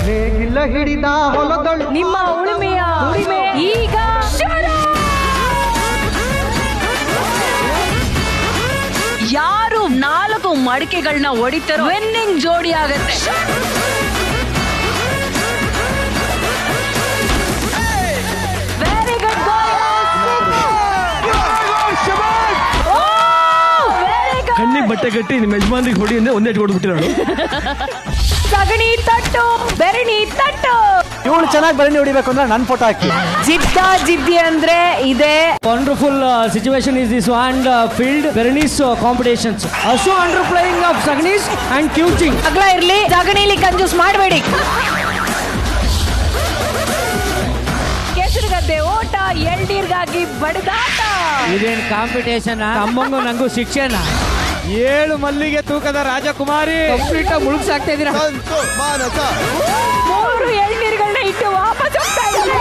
ನೇಗಿಲ ಹಿಡಿದ ಹೊಲದಳು ನಿಮ್ಮ ಉಳುಮೆಯ ಈಗ ಯಾರು 4 ಮಡಿಕೆಗಳನ್ನ ಹೊಡಿತಾರೋ ವಿನ್ನಿಂಗ್ ಜೋಡಿ ಆಗತ್ತೆ. ವೆರಿ ಗುಡ್ ಕಣ್ಣಿಗೆ ಬಟ್ಟೆ ಕಟ್ಟಿ ನಿಮ್ಮ ಯಜಮಾನ್ರಿಗೆ ಹೊಡಿ ಅಂದ್ರೆ ಒಂದೇ ಹೊಡ್ಬಿಟ್ಟಿರೋಳು. ಸಗಣಿ ತಟ್ಟು ಬೆರಣಿ ತಟ್ಟು. ಇವಳು ಚೆನ್ನಾಗಿ ಬೆರಣಿ ಹೊಡಿಬೇಕು ಅಂದ್ರೆ ನನ್ನ ಫೋಟೋ ಹಾಕಿ. ಜಿದ್ದಿ ಅಂದ್ರೆ ಇದೆ. Wonderful situation is this and field ಬೆರನೀಸ್ ಕಾಂಪಿಟೇಷನ್ಸ್ ಅಸೋ ಅಂಡರ್ ಪ್ಲೇಯಿಂಗ್ ಆಫ್ ಸಗಣೀಸ್ ಅಂಡ್ ಕ್ಯೂಚಿಂಗ್. ಅಗ್ಲ ಇರ್ಲಿ, ಸಗಣಿಲಿ ಕಂಜೂಸ್ ಮಾಡಬೇಡಿ. ಕೆಸರುಗದ್ದೆ ಓಟ, ಎಳ್ನೀರ್ಗಾಗಿ ಬಡದಾಟ. ಇದೇನ್ ಕಾಂಪಿಟೇಷನ್? ಅಮ್ಮಂಗೂ ನಂಗೂ ಶಿಕ್ಷಣ. 7 ಮಲ್ಲಿಗೆ ತೂಕದ ರಾಜಕುಮಾರಿ ಕಂಪ್ಲೀಟ್ ಮುಳುಗ್ಸಾಕ್ತಾ ಇದೀರಾ. 3 ಎಳ್ನೀರುಗಳನ್ನ ಇಟ್ಟು ವಾಪಸ್ ಹೋಗ್ತಾ ಇದ್ದಾರೆ.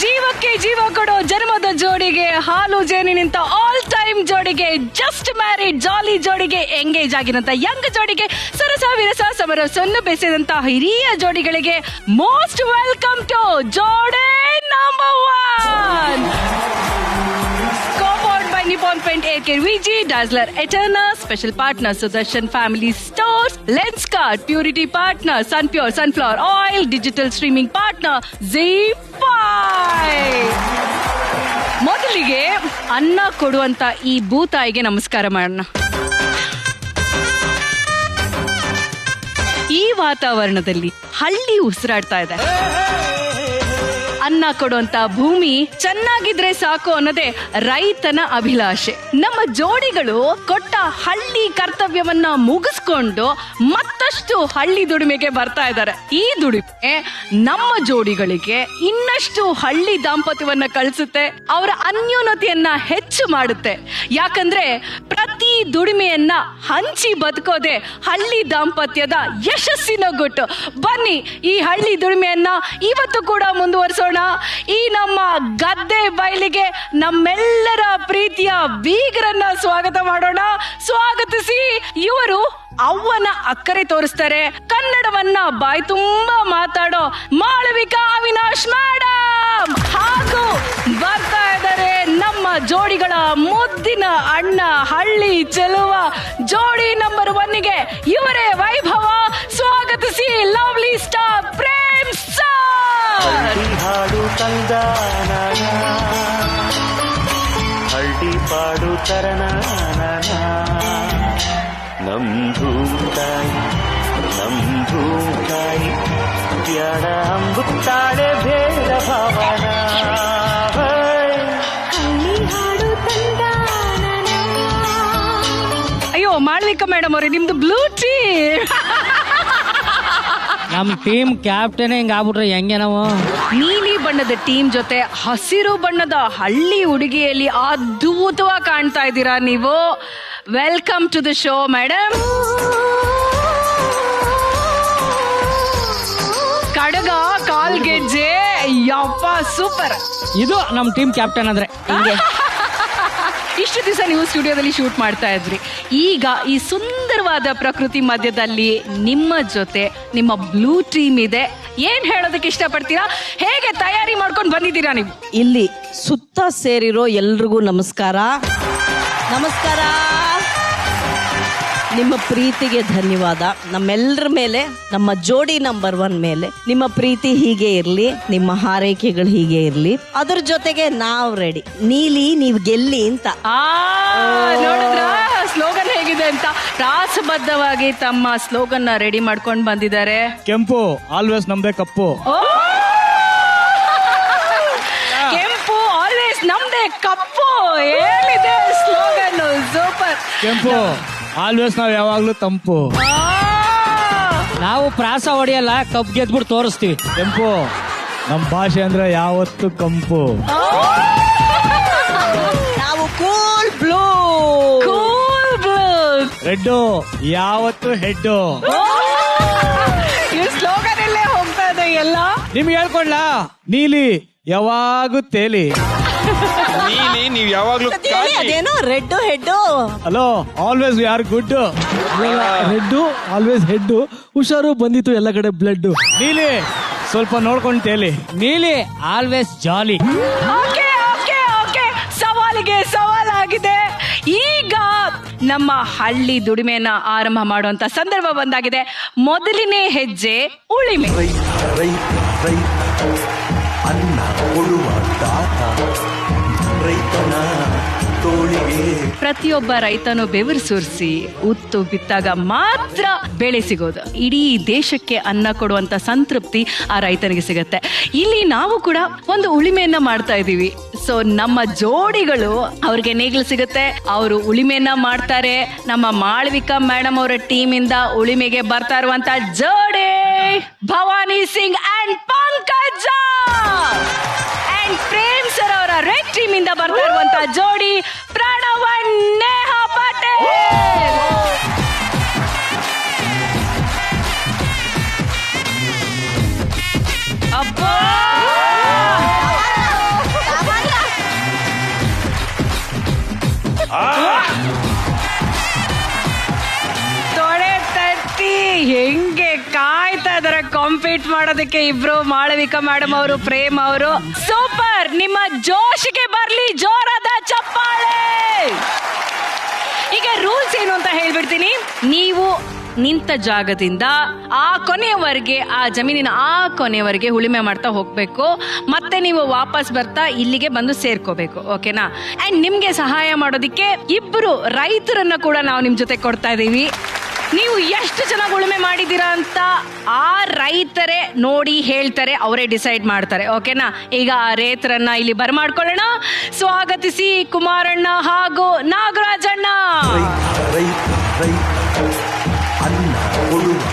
ಜೀವಕ್ಕೆ ಜೀವ ಕೊಡೋ ಜನ್ಮದ ಜೋಡಿಗೆ, ಹಾಲು ಜೇನಿನಿಂತ ಆಲ್ ಟೈಮ್ ಜೋಡಿಗೆ, ಜಸ್ಟ್ ಮ್ಯಾರಿಡ್ ಜಾಲಿ ಜೋಡಿಗೆ, ಎಂಗೇಜ್ ಆಗಿರಂತ ಯಂಗ್ ಜೋಡಿಗೆ, ಸರಸ ವಿರಸ ಸಮರ ಸೊನ್ನು ಬೆಸೆದಂತ ಹಿರಿಯ ಜೋಡಿಗಳಿಗೆ ಮೋಸ್ಟ್ ವೆಲ್ಕಮ್ ಟು ಜೋಡೆ number 1. Nippon Paint Air Care VG, Dazzler Eterna, Special Partner Sudarshan Family Stores, Lenskart, Purity Partner Sunpure Sunflower Oil, Digital Streaming Partner ZEE5. ಮೊದಲಿಗೆ ಅನ್ನ ಕೊಡುವಂತ ಈ ಭೂತಾಯಿಗೆ ನಮಸ್ಕಾರ ಮಾಡೋಣ. ಈ ವಾತಾವರಣದಲ್ಲಿ ಹಳ್ಳಿ ಉಸಿರಾಡ್ತಾ ಇದೆ. ಅನ್ನ ಕೊಡುವಂತ ಭೂಮಿ ಚೆನ್ನಾಗಿದ್ರೆ ಸಾಕು ಅನ್ನೋದೇ ರೈತನ ಅಭಿಲಾಷೆ. ನಮ್ಮ ಜೋಡಿಗಳು ಕೊಟ್ಟ ಹಳ್ಳಿ ಕರ್ತವ್ಯವನ್ನ ಮುಗಿಸ್ಕೊಂಡು ಮತ್ತಷ್ಟು ಹಳ್ಳಿ ದುಡಿಮೆಗೆ ಬರ್ತಾ ಇದ್ದಾರೆ. ಈ ದುಡಿಮೆ ನಮ್ಮ ಜೋಡಿಗಳಿಗೆ ಇನ್ನಷ್ಟು ಹಳ್ಳಿ ದಾಂಪತ್ಯವನ್ನ ಕಳಿಸುತ್ತೆ, ಅವರ ಅನ್ಯೋನ್ಯತೆಯನ್ನ ಹೆಚ್ಚು ಮಾಡುತ್ತೆ. ಯಾಕಂದ್ರೆ ಪ್ರತಿ ದುಡಿಮೆಯನ್ನ ಹಂಚಿ ಬದುಕೋದೆ ಹಳ್ಳಿ ದಾಂಪತ್ಯದ ಯಶಸ್ಸಿನ ಗುಟ್ಟು. ಬನ್ನಿ ಈ ಹಳ್ಳಿ ದುಡಿಮೆಯನ್ನ ಇವತ್ತು ಕೂಡ ಮುಂದುವರಿಸೋಣ. ಈ ನಮ್ಮ ಗದ್ದೆ ಬಯಲಿಗೆ ನಮ್ಮೆಲ್ಲರ ಪ್ರೀತಿಯ ಬೀಗರನ್ನ ಸ್ವಾಗತ ಮಾಡೋಣ. ಸ್ವಾಗತಿಸಿ. ಇವರು ಅವ್ವನ ಅಕ್ಕರೆ ತೋರಿಸ್ತಾರೆ, ಕನ್ನಡವನ್ನ ಬಾಯಿ ತುಂಬಾ ಮಾತಾಡೋ ಮಾಳವಿಕಾ ಅವಿನಾಶ್ ಮೇಡಮ್. ಹಾಗೂ ಬರ್ತಾ ಇದ್ದಾರೆ ನಮ್ಮ ಜೋಡಿಗಳ ಮುದ್ದಿನ ಅಣ್ಣ, ಹಳ್ಳಿ ಚೆಲುವ ಜೋಡಿ ನಂಬರ್ 1ಗೆ ಇವರೇ ವೈಭವ. ಸ್ವಾಗತಿಸಿ ಲವ್ಲಿ ಸ್ಟಾರ್ ಪ್ರೇಮ್ ಸರ್. ಹಾಡು ತಂದ ಹಳ್ಳಿ ಪಾಡು ತರನ ನಮ್ ಭೂತಾಯಿ ಪ್ಯಾಡ ಅಂಬುತ್ತಾಳೆ ಭೇದ ಭಾವನ. ಅಯ್ಯೋ ಮಾಳವಿಕಾ ಮೇಡಮ್ ಅವ್ರೆ, ನಿಮ್ದು ಬ್ಲೂ ಟೀ. ನಮ್ ಟೀಮ್ ಕ್ಯಾಪ್ಟನ್ ಹಿಂಗ್ ಆಗ್ಬಿಟ್ರೆ ಹೆಂಗೆ ನಾವು? ನೀಲಿ ಬಣ್ಣದ ಟೀಮ್ ಜೊತೆ ಹಸಿರು ಬಣ್ಣದ ಹಳ್ಳಿ ಹುಡುಗಿಯಲ್ಲಿ ಅದ್ಭುತವಾಗಿ ಕಾಣ್ತಾ ಇದ್ದೀರಾ ನೀವು. Welcome to the show madam. ಕಡಗ ಕಾಲ್ಗೆಜ್ಜೆ, ಯಪ್ಪ ಸೂಪರ್. ಇದು ನಮ್ ಟೀಮ್ ಕ್ಯಾಪ್ಟನ್ ಅಂದ್ರೆ ಹಿಂಗೆ. ಇಷ್ಟು ದಿವಸ ನೀವು ಸ್ಟುಡಿಯೋದಲ್ಲಿ ಶೂಟ್ ಮಾಡ್ತಾ ಇದ್ರಿ. ಈಗ ಈ ಸುಂದರವಾದ ಪ್ರಕೃತಿ ಮಧ್ಯದಲ್ಲಿ ನಿಮ್ಮ ಜೊತೆ ನಿಮ್ಮ ಬ್ಲೂ ಟೀಮ್ ಇದೆ. ಏನ್ ಹೇಳೋದಕ್ಕೆ ಇಷ್ಟಪಡ್ತೀರಾ? ಹೇಗೆ ತಯಾರಿ ಮಾಡ್ಕೊಂಡು ಬಂದಿದ್ದೀರಾ ನೀವು? ಇಲ್ಲಿ ಸುತ್ತ ಸೇರಿರೋ ಎಲ್ರಿಗೂ ನಮಸ್ಕಾರ. ನಮಸ್ಕಾರ. ನಿಮ್ಮ ಪ್ರೀತಿಗೆ ಧನ್ಯವಾದ. ನಮ್ಮೆಲ್ಲರ ಮೇಲೆ, ನಮ್ಮ ಜೋಡಿ ನಂಬರ್ 1 ಮೇಲೆ ನಿಮ್ಮ ಪ್ರೀತಿ ಹೀಗೆ ಇರ್ಲಿ, ನಿಮ್ಮ ಹಾರೈಕೆಗಳು ಹೀಗೆ ಇರ್ಲಿ. ಅದ್ರ ಜೊತೆಗೆ ನಾವು ರೆಡಿ. ನೀಲಿ ನೀವ್ ಗೆಲ್ಲಿ ಅಂತ. ನೋಡಿದ್ರ ಸ್ಲೋಗನ್ ಹೇಗಿದೆ ಅಂತ. ರಾಸಬದ್ಧವಾಗಿ ತಮ್ಮ ಸ್ಲೋಗನ್ ನ ರೆಡಿ ಮಾಡ್ಕೊಂಡು ಬಂದಿದ್ದಾರೆ. ಕೆಂಪು ಆಲ್ವೇಸ್ ನಮ್ದೇ ಕಪ್ಪು. ಕೆಂಪು ಆಲ್ವೇಸ್ ನಮ್ದೇ ಕಪ್ಪು. ಏನಿದೆ ಸ್ಲೋಗನ್, ಸೂಪರ್. ಕೆಂಪು ಆಲ್ವೇಸ್ ನಾವ್ ಯಾವಾಗ್ಲೂ ತಂಪು. ನಾವು ಪ್ರಾಸ ಹೊಡೆಯಲ್ಲ, ಕಪ್ ಗೆದ್ಬಿಟ್ಟು ತೋರಿಸ್ತೀವಿ. ಕೆಂಪು ನಮ್ ಭಾಷೆ ಅಂದ್ರೆ ಯಾವತ್ತು ಕಂಪು. ನಾವು cool blue. Cool blue. Red ಯಾವತ್ತು ಹೆಡ್ಡು. ಈ ಸ್ಲೋಗನ್ ಇಲ್ಲೇ ಹೋಗ್ತಾ ಇದೆ ಎಲ್ಲ. ನಿಮ್ಗೆ ಹೇಳ್ಕೊಡ್ಲಾ? ನೀಲಿ ಯಾವಾಗೂ ತೇಲಿ. ನೀಲಿ ನೀವ್ ಯಾವಾಗ್ಲೂ ಅದೇನೋ red head. Hello, always we are good. Head always head. ಹುಷಾರು, ಬಂದಿತ್ತು ಎಲ್ಲ ಕಡೆ ಬ್ಲಡ್. ನೀಲಿ ಸ್ವಲ್ಪ ನೋಡ್ಕೊಂಡು ತೇಲಿ. ನೀಲಿ ಆಲ್ವೇಸ್ ಜಾಲಿ. ಓಕೆ ಓಕೆ ಓಕೆ, ಸವಾಲಿಗೆ ಸವಾಲಾಗಿದೆ. ಈಗ ನಮ್ಮ ಹಳ್ಳಿ ದುಡಿಮೆಯನ್ನ ಆರಂಭ ಮಾಡುವಂತ ಸಂದರ್ಭ ಬಂದಾಗಿದೆ. ಮೊದಲನೇ ಹೆಜ್ಜೆ ಉಳಿಮೆ. ಅನ್ನ ಕೊಡುವ ದಾತ ರೈತನ ತೋಳಿಗೆ. ಪ್ರತಿಯೊಬ್ಬ ರೈತನು ಬೆವರು ಸುರಿಸಿ ಉತ್ತು ಬಿತ್ತಾಗ ಮಾತ್ರ ಬೆಳೆ ಸಿಗೋದು. ಇಡೀ ದೇಶಕ್ಕೆ ಅನ್ನ ಕೊಡುವಂತ ಸಂತೃಪ್ತಿ ಆ ರೈತನಿಗೆ ಸಿಗತ್ತೆ. ಇಲ್ಲಿ ನಾವು ಕೂಡ ಒಂದು ಉಳಿಮೆಯನ್ನ ಮಾಡ್ತಾ ಇದೀವಿ. ಸೊ ನಮ್ಮ ಜೋಡಿಗಳು ಅವ್ರಿಗೆ ನೇಗಿಲು ಸಿಗುತ್ತೆ, ಅವರು ಉಳಿಮೆಯನ್ನ ಮಾಡ್ತಾರೆ. ನಮ್ಮ ಮಾಳವಿಕಾ ಮೇಡಮ್ ಅವರ ಟೀಮ್ ಇಂದ ಉಳಿಮೆಗೆ ಬರ್ತಾ ಇರುವಂತ ಜೋಡಿ Bhavani Singh and Pankaja and Prem sir ಅವರ ರೆಡ್ ಟೀಮ್ ಇಂದ ಬರ್ತಾ ಇರುವಂತ ಜೋಡಿ ಪ್ರಣವ್ ಅಂಡ್ ನೇಹಾ ಪಟೇಲ್. ಅಬ್ಬಾ, ತೊಡೆ ತಟ್ಟಿ ಹೆಂಗೆ ಕಾಯ್ತಾ ಇದಾರೆ ಕಾಂಪೀಟ್ ಮಾಡೋದಕ್ಕೆ ಇಬ್ರು, ಮಾಳವಿಕಾ ಮೇಡಮ್ ಅವರು, ಪ್ರೇಮ್ ಅವರು. ಸೂಪರ್. ನಿಮ್ಮ ಜೋಶಿಗೆ ಬರ್ಲಿ ಜೋರಾದ ಚಪ್ಪಾಳೆ. ಈಗ ರೂಲ್ಸ್ ಏನು ಅಂತ ಹೇಳ್ಬಿಡ್ತೀನಿ. ನೀವು ನಿಂತ ಜಾಗದಿಂದ ಆ ಕೊನೆಯವರೆಗೆ, ಆ ಜಮೀನಿನ ಆ ಕೊನೆಯವರೆಗೆ ಉಳುಮೆ ಮಾಡ್ತಾ ಹೋಗ್ಬೇಕು. ಮತ್ತೆ ನೀವು ವಾಪಸ್ ಬರ್ತಾ ಇಲ್ಲಿಗೆ ಬಂದು ಸೇರ್ಕೋಬೇಕು. ಓಕೆನಾ? ಅಂಡ್ ನಿಮ್ಗೆ ಸಹಾಯ ಮಾಡೋದಿಕ್ಕೆ ಇಬ್ರು ರೈತರನ್ನ ಕೂಡ ನಾವು ನಿಮ್ ಜೊತೆ ಕೊಡ್ತಾ ಇದೀವಿ. ನೀವು ಎಷ್ಟು ಚೆನ್ನಾಗಿ ಉಳುಮೆ ಮಾಡಿದ್ದೀರಾ ಅಂತ ಆ ರೈತರೇ ನೋಡಿ ಹೇಳ್ತಾರೆ, ಅವರೇ ಡಿಸೈಡ್ ಮಾಡ್ತಾರೆ. ಓಕೆನಾ? ಈಗ ಆ ರೈತರನ್ನ ಇಲ್ಲಿ ಬರಮಾಡ್ಕೊಳ್ಳೋಣ. ಸ್ವಾಗತಿಸಿ ಕುಮಾರಣ್ಣ ಹಾಗೂ ನಾಗರಾಜಣ್ಣ.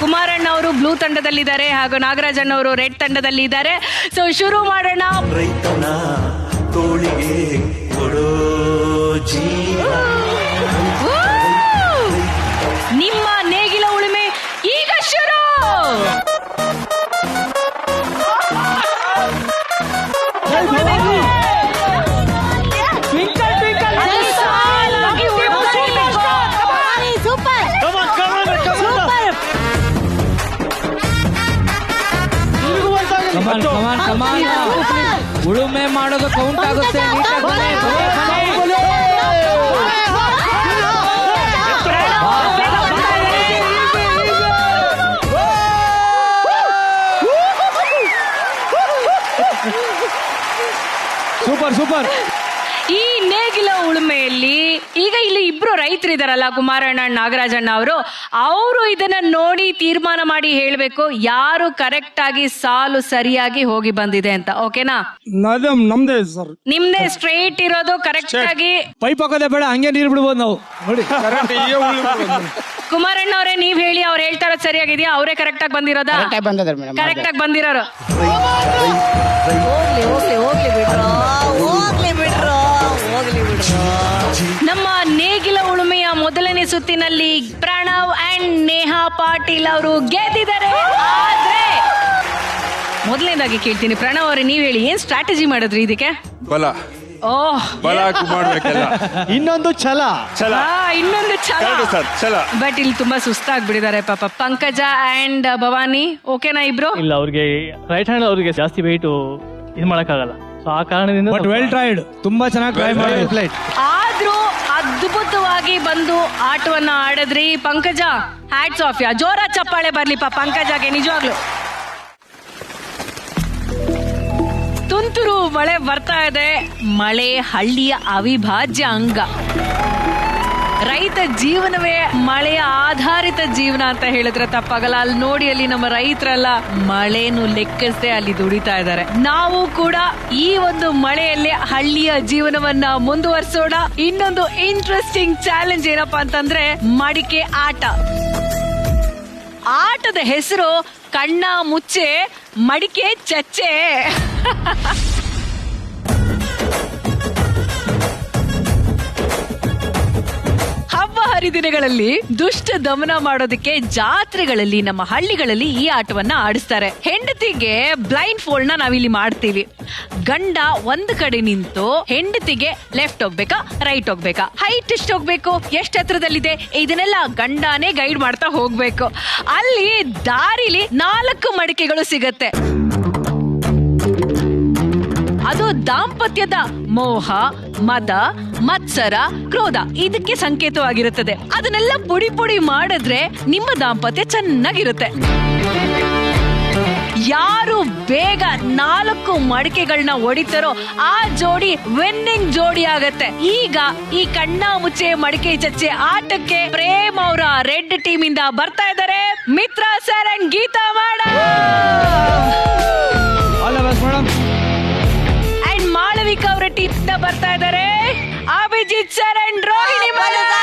ಕುಮಾರಣ್ಣ ಅವರು ಬ್ಲೂ ತಂಡದಲ್ಲಿದ್ದಾರೆ ಹಾಗೂ ನಾಗರಾಜಣ್ಣ ಅವರು ರೆಡ್ ತಂಡದಲ್ಲಿ ಇದ್ದಾರೆ. ಸೊ ಶುರು ಮಾಡೋಣ. ರೈತನ ತೋಳಿಗೆ ಕೊಡೋ ಜೀವ. ನಿಮ್ಮ ನೇಗಿಲ ಉಳುಮೆ ಈಗ ಶುರು. ಉಳುಮೆ ಮಾಡೋದು ಕೌಂಟ್ ಆಗುತ್ತೆ. Super super. ಈ ನೇಗಿಲ ಉಳುಮೆಯಲ್ಲಿ ಈಗ ಇಲ್ಲಿ ಇಬ್ರು ರೈತರಿದಾರಲ್ಲ, ಕುಮಾರಣ್ಣ ನಾಗರಾಜಣ್ಣ ಅವರು ಇದನ್ನ ನೋಡಿ ತೀರ್ಮಾನ ಮಾಡಿ ಹೇಳ್ಬೇಕು ಯಾರು ಕರೆಕ್ಟ್ ಆಗಿ ಸಾಲು ಸರಿಯಾಗಿ ಹೋಗಿ ಬಂದಿದೆ ಅಂತ. ಓಕೆನಾ? ನಮ್ದೇ ಸರ್. ನಿಮ್ದೇ ಸ್ಟ್ರೈಟ್ ಇರೋದು ಕರೆಕ್ಟ್ ಆಗಿ. ಪೈಪ್ ಹಾಕೋದೇ ಬೇಡ, ಹಂಗೆ ನೀರು ಬಿಡ್ಬೋದು ನಾವು. ನೋಡಿ ಕುಮಾರಣ್ಣ ಅವರೇ ನೀವ್ ಹೇಳಿ, ಅವ್ರು ಹೇಳ್ತಾ ಇರೋದು ಸರಿಯಾಗಿದೆಯಾ? ಅವರೇ ಕರೆಕ್ಟ್ ಆಗಿ ಬಂದಿರೋದಾ? ಕರೆಕ್ಟ್ ಆಗಿ ಬಂದಿರೋರು. ಹೋಗ್ಲಿ ಹೋಗ್ಲಿ ಹೋಗ್ಲಿ ಬಿಡ್ರೋ, ಹೋಗ್ಲಿ ಬಿಡ್ರೋ, ಹೋಗ್ಲಿ ಬಿಡ್ರೋ. ನಮ್ಮ ನೇಗಿಲ ಉಳುಮೆಯ ಮೊದಲನೇ ಸುತ್ತಿನಲ್ಲಿ ಪ್ರಣವ್ ಅಂಡ್ ನೇಹಾ ಪಾಟೀಲ್ ಅವರು ಗೆದ್ದಿದ್ದಾರೆ. ಆದ್ರೆ ಮೊದಲನೇದಾಗಿ ಕೇಳ್ತೀನಿ, ಪ್ರಣವ್ ಅವರೇ ನೀವ್ ಹೇಳಿ, ಏನ್ ಸ್ಟ್ರಾಟಜಿ ಮಾಡಿದ್ರಿ ಇದಕ್ಕೆ? ಬಲ ಓಹ್ ಬಲ ಹಾಕಿ ಮಾಡ್ಬೇಕೆಲ್ಲ. ಇನ್ನೊಂದು ಛಲ. ಛಲ. ಇನ್ನೊಂದು ಛಲ. ಕರೆಕ್ಟ್ ಸರ್, ಛಲ. ಬಟ್ ಇಲ್ಲಿ ತುಂಬಾ ಸುಸ್ತಾಗ್ಬಿಟ್ಟಿದ್ದಾರೆ ಪಾಪ. ಪಂಕಜ ಅಂಡ್ ಭವಾನಿ ಓಕೆನಾ ಇಬ್ರು? ಇಲ್ಲ, ಅವ್ರಿಗೆ ರೈಟ್ ಹ್ಯಾಂಡ್ ಅವ್ರಿಗೆ ಜಾಸ್ತಿ ವೆಯ್ಟ್ ಇದು ಮಾಡಕ್ಕಾಗಲ್ಲ. ಸೊ ಆ ಕಾರಣದಿಂದ ಬಟ್ ವೆಲ್ ಟ್ರೈಡ್, ತುಂಬಾ ಚೆನ್ನಾಗಿ ಟ್ರೈ ಮಾಡಿ. ಆದ್ರೂ ಅದ್ಭುತವಾಗಿ ಬಂದು ಆಟವನ್ನ ಆಡಿದ್ರಿ ಪಂಕಜ. ಹ್ಯಾಟ್ಸ್ ಆಫ್ ಯಾ. ಜೋರ ಚಪ್ಪಾಳೆ ಬರ್ಲಿಪ್ಪ ಪಂಕಜಗೆ ನಿಜವಾಗ್ಲು. ತುಂತುರು ಮಳೆ ಬರ್ತಾ ಇದೆ. ಮಳೆ ಹಳ್ಳಿಯ ಅವಿಭಾಜ್ಯ ಅಂಗ. ರೈತ ಜೀವನವೇ ಮಳೆಯ ಆಧಾರಿತ ಜೀವನ ಅಂತ ಹೇಳಿದ್ರೆ ತಪ್ಪಾಗಲ್ಲ. ಅಲ್ಲಿ ನೋಡಿ, ಅಲ್ಲಿ ನಮ್ಮ ರೈತರೆಲ್ಲ ಮಳೆನು ಲೆಕ್ಕಿಸದೆ ಅಲ್ಲಿ ದುಡಿತಾ ಇದ್ದಾರೆ. ನಾವು ಕೂಡ ಈ ಒಂದು ಮಳೆಯಲ್ಲಿ ಹಳ್ಳಿಯ ಜೀವನವನ್ನ ಮುಂದುವರಿಸೋಣ. ಇನ್ನೊಂದು ಇಂಟ್ರೆಸ್ಟಿಂಗ್ ಚಾಲೆಂಜ್ ಏನಪ್ಪಾ ಅಂತಂದ್ರೆ ಮಡಿಕೆ ಆಟ. ಆಟದ ಹೆಸರು ಕಣ್ಣ ಮುಚ್ಚೆ ಮಡಿಕೆ ಚಚ್ಚೆ. ಹಬ್ಬ ಹರಿದಿನಗಳಲ್ಲಿ ದುಷ್ಟ ದಮನ ಮಾಡೋದಕ್ಕೆ ಜಾತ್ರೆಗಳಲ್ಲಿ ನಮ್ಮ ಹಳ್ಳಿಗಳಲ್ಲಿ ಈ ಆಟವನ್ನ ಆಡಿಸ್ತಾರೆ. ಹೆಂಡತಿಗೆ ಬ್ಲೈಂಡ್ ಫೋಲ್ಡ್ ನ ನಾವಿಲ್ಲಿ ಮಾಡ್ತೀವಿ. ಗಂಡ ಒಂದ್ ಕಡೆ ನಿಂತು ಹೆಂಡತಿಗೆ ಲೆಫ್ಟ್ ಹೋಗ್ಬೇಕಾ ರೈಟ್ ಹೋಗ್ಬೇಕಾ, ಹೈಟ್ ಎಷ್ಟು ಹೋಗ್ಬೇಕು, ಎಷ್ಟು ಹತ್ರದಲ್ಲಿದೆ, ಇದನ್ನೆಲ್ಲ ಗಂಡನೇ ಗೈಡ್ ಮಾಡ್ತಾ ಹೋಗ್ಬೇಕು. ಅಲ್ಲಿ ದಾರಿಲಿ 4 ಮಡಿಕೆಗಳು ಸಿಗತ್ತೆ. ಅದು ದಾಂಪತ್ಯದ ಮೋಹ, ಮದ, ಮತ್ಸರ, ಕ್ರೋಧ ಇದಕ್ಕೆ ಸಂಕೇತವಾಗಿರುತ್ತದೆ. ಅದನ್ನೆಲ್ಲ ಪುಡಿ ಪುಡಿ ಮಾಡಿದ್ರೆ ನಿಮ್ಮ ದಾಂಪತ್ಯ ಚೆನ್ನಾಗಿರುತ್ತೆ. ಯಾರು ಬೇಗ 4 ಮಡಿಕೆಗಳನ್ನ ಹೊಡಿತಾರೋ ಆ ಜೋಡಿ ವಿನ್ನಿಂಗ್ ಜೋಡಿ ಆಗತ್ತೆ. ಈಗ ಈ ಕಣ್ಣ ಮುಚ್ಚೆ ಮಡಿಕೆ ಚಚ್ಚೆ ಆಟಕ್ಕೆ ಪ್ರೇಮ್ ಅವರ ರೆಡ್ ಟೀಮ್ ಇಂದ ಬರ್ತಾ ಇದ್ದಾರೆ Mitra sir and Geetha madam. And Malavika ಅವರ ಟೀಮ್ ಇಂದ ಬರ್ತಾ ಇದ್ದಾರೆ Abhijith sir and Rohini madam.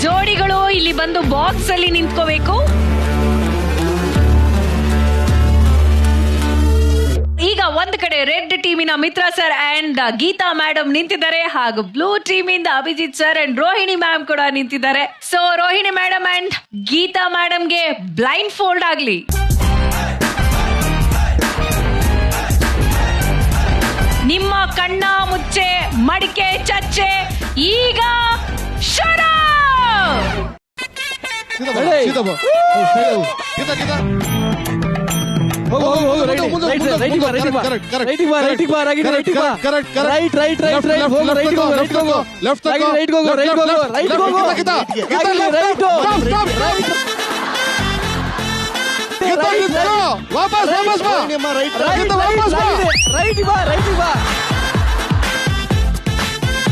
ಜೋಡಿಗಳು ಇಲ್ಲಿ ಬಂದು ಬಾಕ್ಸ್ ಅಲ್ಲಿ ನಿಂತ್ಕೋಬೇಕು. ಈಗ ಒಂದ್ ಕಡೆ ರೆಡ್ ಟೀಮಿನ Mitra sir and Geetha madam ನಿಂತಿದ್ದಾರೆ, ಹಾಗೂ ಬ್ಲೂ ಟೀಮ್ ಇಂದ Abhijith sir and Rohini ma'am ಕೂಡ ನಿಂತಿದ್ದಾರೆ. So Rohini madam and Geetha ಮೇಡಮ್ಗೆ ಬ್ಲೈಂಡ್ ಫೋಲ್ಡ್ ಆಗ್ಲಿ. ನಿಮ್ಮ ಕಣ್ಣ ಮುಚ್ಚೆ ಮಡಿಕೆ ಚಚ್ಚೆ ಈಗ ಶುರು.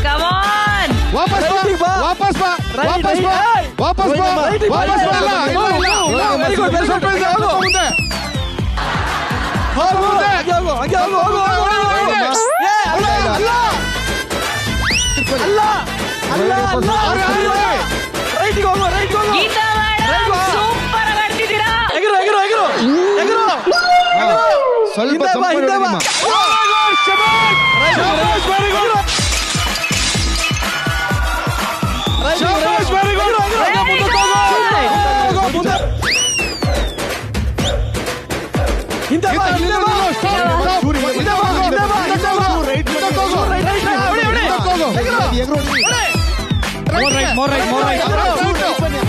Come on. ವಾಪಸ್ ಬಾ. ಗೀತಾ ಮೇಡಮ್ ಸೂಪರ್ ಆಗಿ ಆಡ್ತಿದ್ದೀರಾ. ಸ್ವಲ್ಪ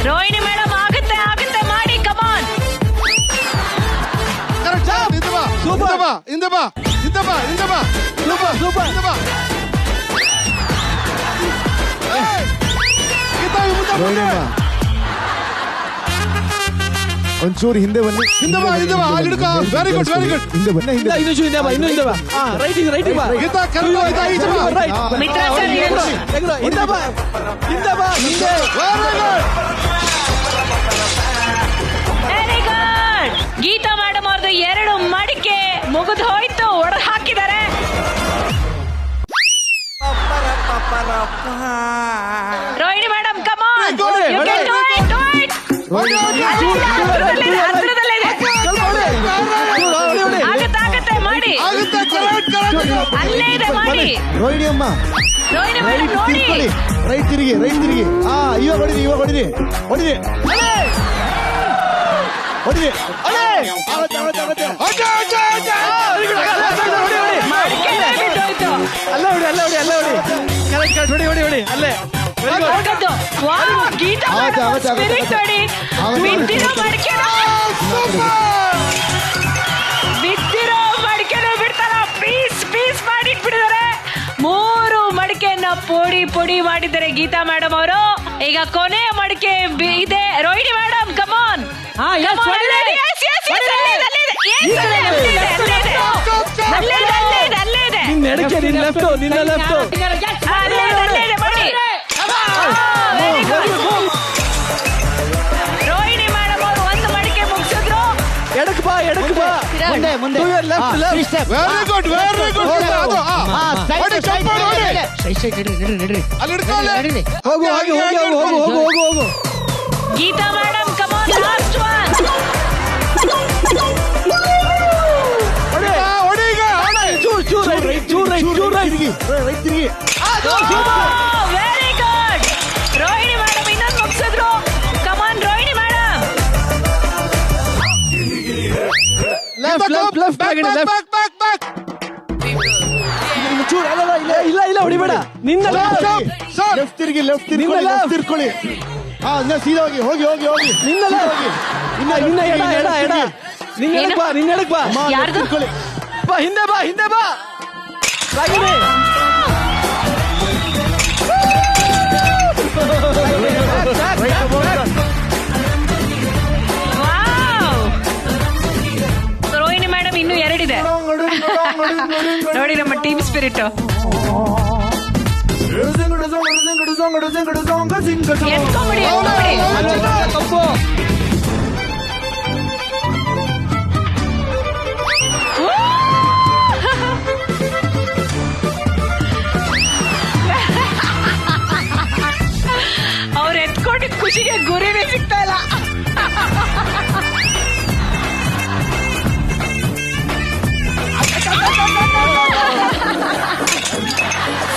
ರೋಹಿಣಿ ಮೇಡಮ್ ಆಗುತ್ತೆ ಮಾಡಿ. ಕಮಾನ್. ಒಂಚೂರು ಹಿಂದೆ ಬನ್ನಿ. ವೆರಿ ಗುಡ್ ಹಿಂದೆ ಬನ್ನಿ. ಇನ್ನೂ ಮಿತ್ರ ವೆರಿ ಗುಡ್. ಗೀತಾ ಮೇಡಮ್ ಅವ್ರದ್ದು 2 ಮಡಿಕೆ ಮುಗಿದು ಹೋಯ್ತು, ಒಡೆದು ಹಾಕಿದ್ದಾರೆ. ರೋಹಿಣಿ ಮೇಡಮ್ ಕಮಾನ್. ಆಗತ್ತೆ ಮಾಡಿ. ಅಲ್ಲೇ ಇದೆ ಮಾಡಿ. ರೋಹಿಣಿ ಅಮ್ಮ ರೋಹಿಣಿ ಮೇಡಮ್ ನೋಡಿ. ರೈಟ್ ತಿರುಗಿ. ಇವಾಗ ಹೊಡಿರಿ. ಹೊಡಿರಿ. ಅಲ್ಲೇ ಹೊಡಿ ಕರೆಕ್ಟ್ ಹೊಡಿ ಅಲ್ಲೇ ಹೋಗದ್ದು. ವಾವ್, ಗೀತಾ madam spirit ನೋಡಿ. ಬಿದ್ದಿರೋ ಮಡಿಕೆನ ಬಿಡ್ತಾರ, ಪೀಸ್ ಮಾಡಿಟ್ಬಿಟ್ಟಿದ್ದಾರೆ. 3 ಮಡಿಕೆಯನ್ನ ಪುಡಿ ಮಾಡಿದ್ದಾರೆ ಗೀತಾ ಮೇಡಮ್ ಅವರು. ಈಗ ಕೊನೆಯ ಮಡಿಕೆ ಇದೆ. ರೋಹಿಣಿ ಮೇಡಮ್ ಕಮಾನ್. ನಿನ್ನ ಎಡಕ್ಕೆ, ನಿನ್ನ ಲೆಫ್ಟ್, ನಿನ್ನ ಲೆಫ್ಟ್. ರೋಹಿಣಿ ಮೇಡಮ್ ಅವರು 1 ಮಡಿಕೆ ಮುಗಿಸಿದ್ರು. ಎಡಕ್ ಬಾ ಮುಂದೆ ಲೆಫ್ಟ್. ವೆರಿ ಗುಡ್ ಅದು ಹೊಡಿ, jump ಮಾಡು, ಹೊಡಿ. ಅಲ್ಲಿ ಹಿಡ್ಕೊಳ್ಳಿ. ಹೋಗು ಗೀತಾ ಮೇಡಮ್ ಕಮಾನ್, ಲಾಸ್ಟ್ ಒನ್. ಹೊಡಿ ಈಗ, ಹೊಡಿ. ಚೂರ್ ರೈಟ್ ತಿರುಗಿ. Very good. ರೋಹಿಣಿ ಮೇಡಮ್ ಇನ್ನೊಂದು ಮುಗಿಸಿದ್ರು. ಕಮಾನ್ ರೋಹಿಣಿ ಮೇಡಮ್. Left back. ಚೂರ್ ಇಲ್ಲ ಹೊಡಿಬೇಡ. ನಿನ್ನ ಲೆಫ್ಟ್ ತಿರ್ಗಿ ತಿರ್ಕೊಳ್ಳಿ. ಹಾ, ಸೀದಾ ಹೋಗಿ ನಿನ್ನ ಇನ್ನ ಎಡ. ನಿನ್ನ ಎಡಕ್ ಬಾ. ಯಾರ್ದು? ಬಾ ಹಿಂದೆ ಬಾ. ರಾಗಿಣಿ. ವಾವ್. ರೋಹಿಣಿ ಮೇಡಮ್ ಇನ್ನೂ 2 ಇದೆ. ನೋಡಿ ನಮ್ಮ ಟೀಮ್ ಸ್ಪಿರಿಟ್. ಎತ್ಕೊಂಬಿಡಿ. ಅವ್ರು ಎತ್ಕೊಂಡಿದ್ ಖುಷಿಗೆ ಗುರಿನೇ ಸಿಗ್ತಾ ಇಲ್ಲ.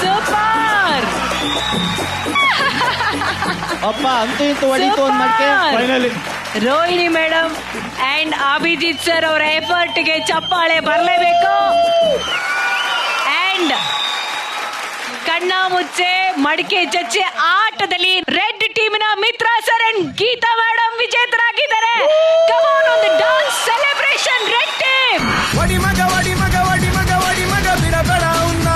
ಸೂಪರ್. ಅಪ್ಪ ಅಂತೂ ಇಂತೂ ಹೊಡಿತು ಒಂದ್ ಮಡಿಕೆ. Rohini madam and Abhijit sir ಅವರ ಎಫರ್ಟ್ಗೆ ಚಪ್ಪಾಳೆ ಬರಲೇಬೇಕು. ಅಂಡ್ ಕಣ್ಣ ಮುಚ್ಚೆ ಮಡಿಕೆ ಚಚ್ಚೆ ಆಟದಲ್ಲಿ ರೆಡ್ ಟೀಮಿನ Mitra sir and Geetha madam ವಿಜೇತರಾಗಿದ್ದಾರೆ. Come on on the dance celebration red team. ವಡಿ ಮಗ ಬಿಡಬೇಡ ಉನ್ನ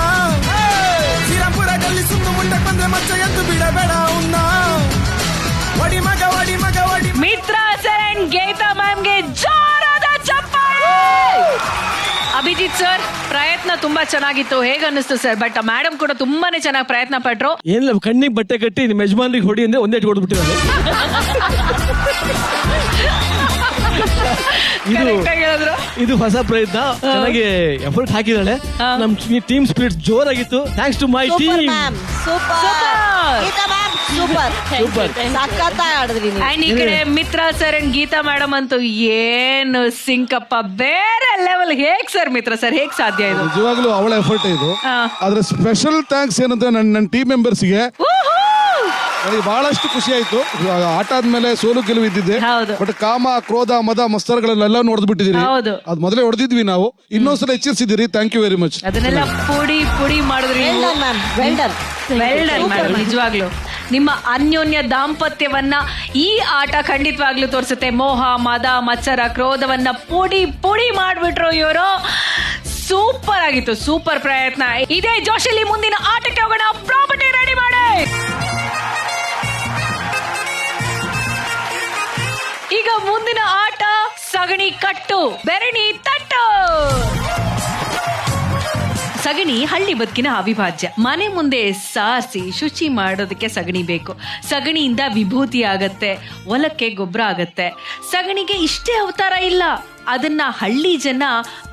ಶ್ರೀರಾಮ್ಪುರದಲ್ಲಿ ಸುತ್ತು ಮುಂದಕ್ಕೆ ಬಂದ್ರೆ ಮಚ್ಚ ಎದ್ದು ಬಿಡಬೇಡ ಉನ್ನ. ವಡಿ ಮಗ ಮಿತ್ರ ಸರ್ ಅಂಡ್ ಗೀತಾ ಮ್ಯಾಮ್ಗೆ ಜೋರಾದ ಚಪ್ಪಾಳೆ. ಅಭಿಜಿತ್ ಸರ್ ಪ್ರಯತ್ನ ತುಂಬಾ ಚೆನ್ನಾಗಿತ್ತು. ಹೇಗ ಅನ್ನಿಸ್ತು ಸರ್? ಬಟ್ ಮೇಡಮ್ ಕೂಡ ತುಂಬಾನೇ ಚೆನ್ನಾಗಿ ಪ್ರಯತ್ನ ಪಟ್ರು. ಏನಿಲ್ಲ, ಕಣ್ಣಿಗೆ ಬಟ್ಟೆ ಕಟ್ಟಿ ನಿಮ್ಮ ಯಜಮಾನ್ರಿಗೆ ಹೊಡಿ ಅಂದ್ರೆ ಒಂದೇ ಹೊಡೆದ್ಬಿಟ್ಟಿದ್ದಾರೆ. ಇದು ಹೊಸ ಪ್ರಯತ್ನ, ಚೆನ್ನಾಗಿ ಎಫರ್ಟ್ ಹಾಕಿದಾಳೆ. ನಮ್ ಟೀಮ್ ಸ್ಪಿರಿಟ್ ಜೋರಾಗಿತ್ತು. Thanks to my team. Super ಸಖತ್ತಾಗಿ ಆಡಿದ್ರಿ ನೀವು. ಅಂಡ್ ಈ ಕಡೆ Mitra sir and Geetha madam ಅಂತೂ ಏನು ಸಿಂಕಪ್ಪ, ಬೇರೆ ಲೆವೆಲ್. ಹೇಗ್ ಸರ್ ಮಿತ್ರ ಸರ್, ಹೇಗ್ ಸಾಧ್ಯ ಇದು? ನಿಜವಾಗ್ಲೂ ಅವಳ ಎಫರ್ಟ್ ಇದು. ಆದ್ರೆ ಸ್ಪೆಷಲ್ ಥ್ಯಾಂಕ್ಸ್ ಏನಂದ್ರೆ ನನ್ನ ಟೀಮ್ ಮೆಂಬರ್ಸ್ಗೆ ನನಗೆ ಬಹಳಷ್ಟು ಖುಷಿ ಆಯ್ತು. ಆಟ ಆದ್ಮೇಲೆ ಸೋಲು ಗೆಲುವು ಇದ್ದಿದ್ದೆ, ಬಟ್ ಕಾಮ ಕ್ರೋಧ ಮದ ಮಸ್ತರಗಳೆಲ್ಲ ನೋಡ್ದು ಬಿಟ್ಟಿದ್ದೀರಿ. ಅದ್ ಮೊದಲೇ ಹೊಡೆದಿದ್ವಿ ನಾವು, ಇನ್ನೊಂದ್ಸಲ ಎಚ್ಚರಿಸಿದಿರಿ. Thank you very much. ಅದನ್ನೆಲ್ಲ ಪುಡಿ ಮಾಡಿದ್ರಿ. Well done madam. ನಿಜವಾಗ್ಲು ನಿಮ್ಮ ಅನ್ಯೋನ್ಯ ದಾಂಪತ್ಯವನ್ನ ಈ ಆಟ ಖಂಡಿತವಾಗ್ಲೂ ತೋರಿಸುತ್ತೆ. ಮೋಹ ಮದ ಮತ್ಸರ ಕ್ರೋಧವನ್ನ ಪುಡಿ ಮಾಡ್ಬಿಟ್ರು ಇವರು. ಸೂಪರ್ ಆಗಿತ್ತು, ಸೂಪರ್ ಪ್ರಯತ್ನ. ಇದೇ ಜೋಶಲ್ಲಿ ಮುಂದಿನ ಆಟಕ್ಕೆ ಹೋಗೋಣ. ಪ್ರಾಪರ್ಟಿ ರೆಡಿ ಮಾಡಿ. ಈಗ ಮುಂದಿನ ಆಟ ಸಗಣಿ ಕಟ್ಟು ಬೆರಣಿ ತಟ್ಟು. ಸಗಣಿ ಹಳ್ಳಿ ಬದುಕಿನ ಅವಿಭಾಜ್ಯ. ಮನೆ ಮುಂದೆ ಸಾರಿಸಿ ಶುಚಿ ಮಾಡೋದಕ್ಕೆ ಸಗಣಿ ಬೇಕು. ಸಗಣಿಯಿಂದ ವಿಭೂತಿ ಆಗತ್ತೆ, ಹೊಲಕ್ಕೆ ಗೊಬ್ಬರ ಆಗತ್ತೆ. ಸಗಣಿಗೆ ಇಷ್ಟೇ ಅವತಾರ ಇಲ್ಲ, ಅದನ್ನ ಹಳ್ಳಿ ಜನ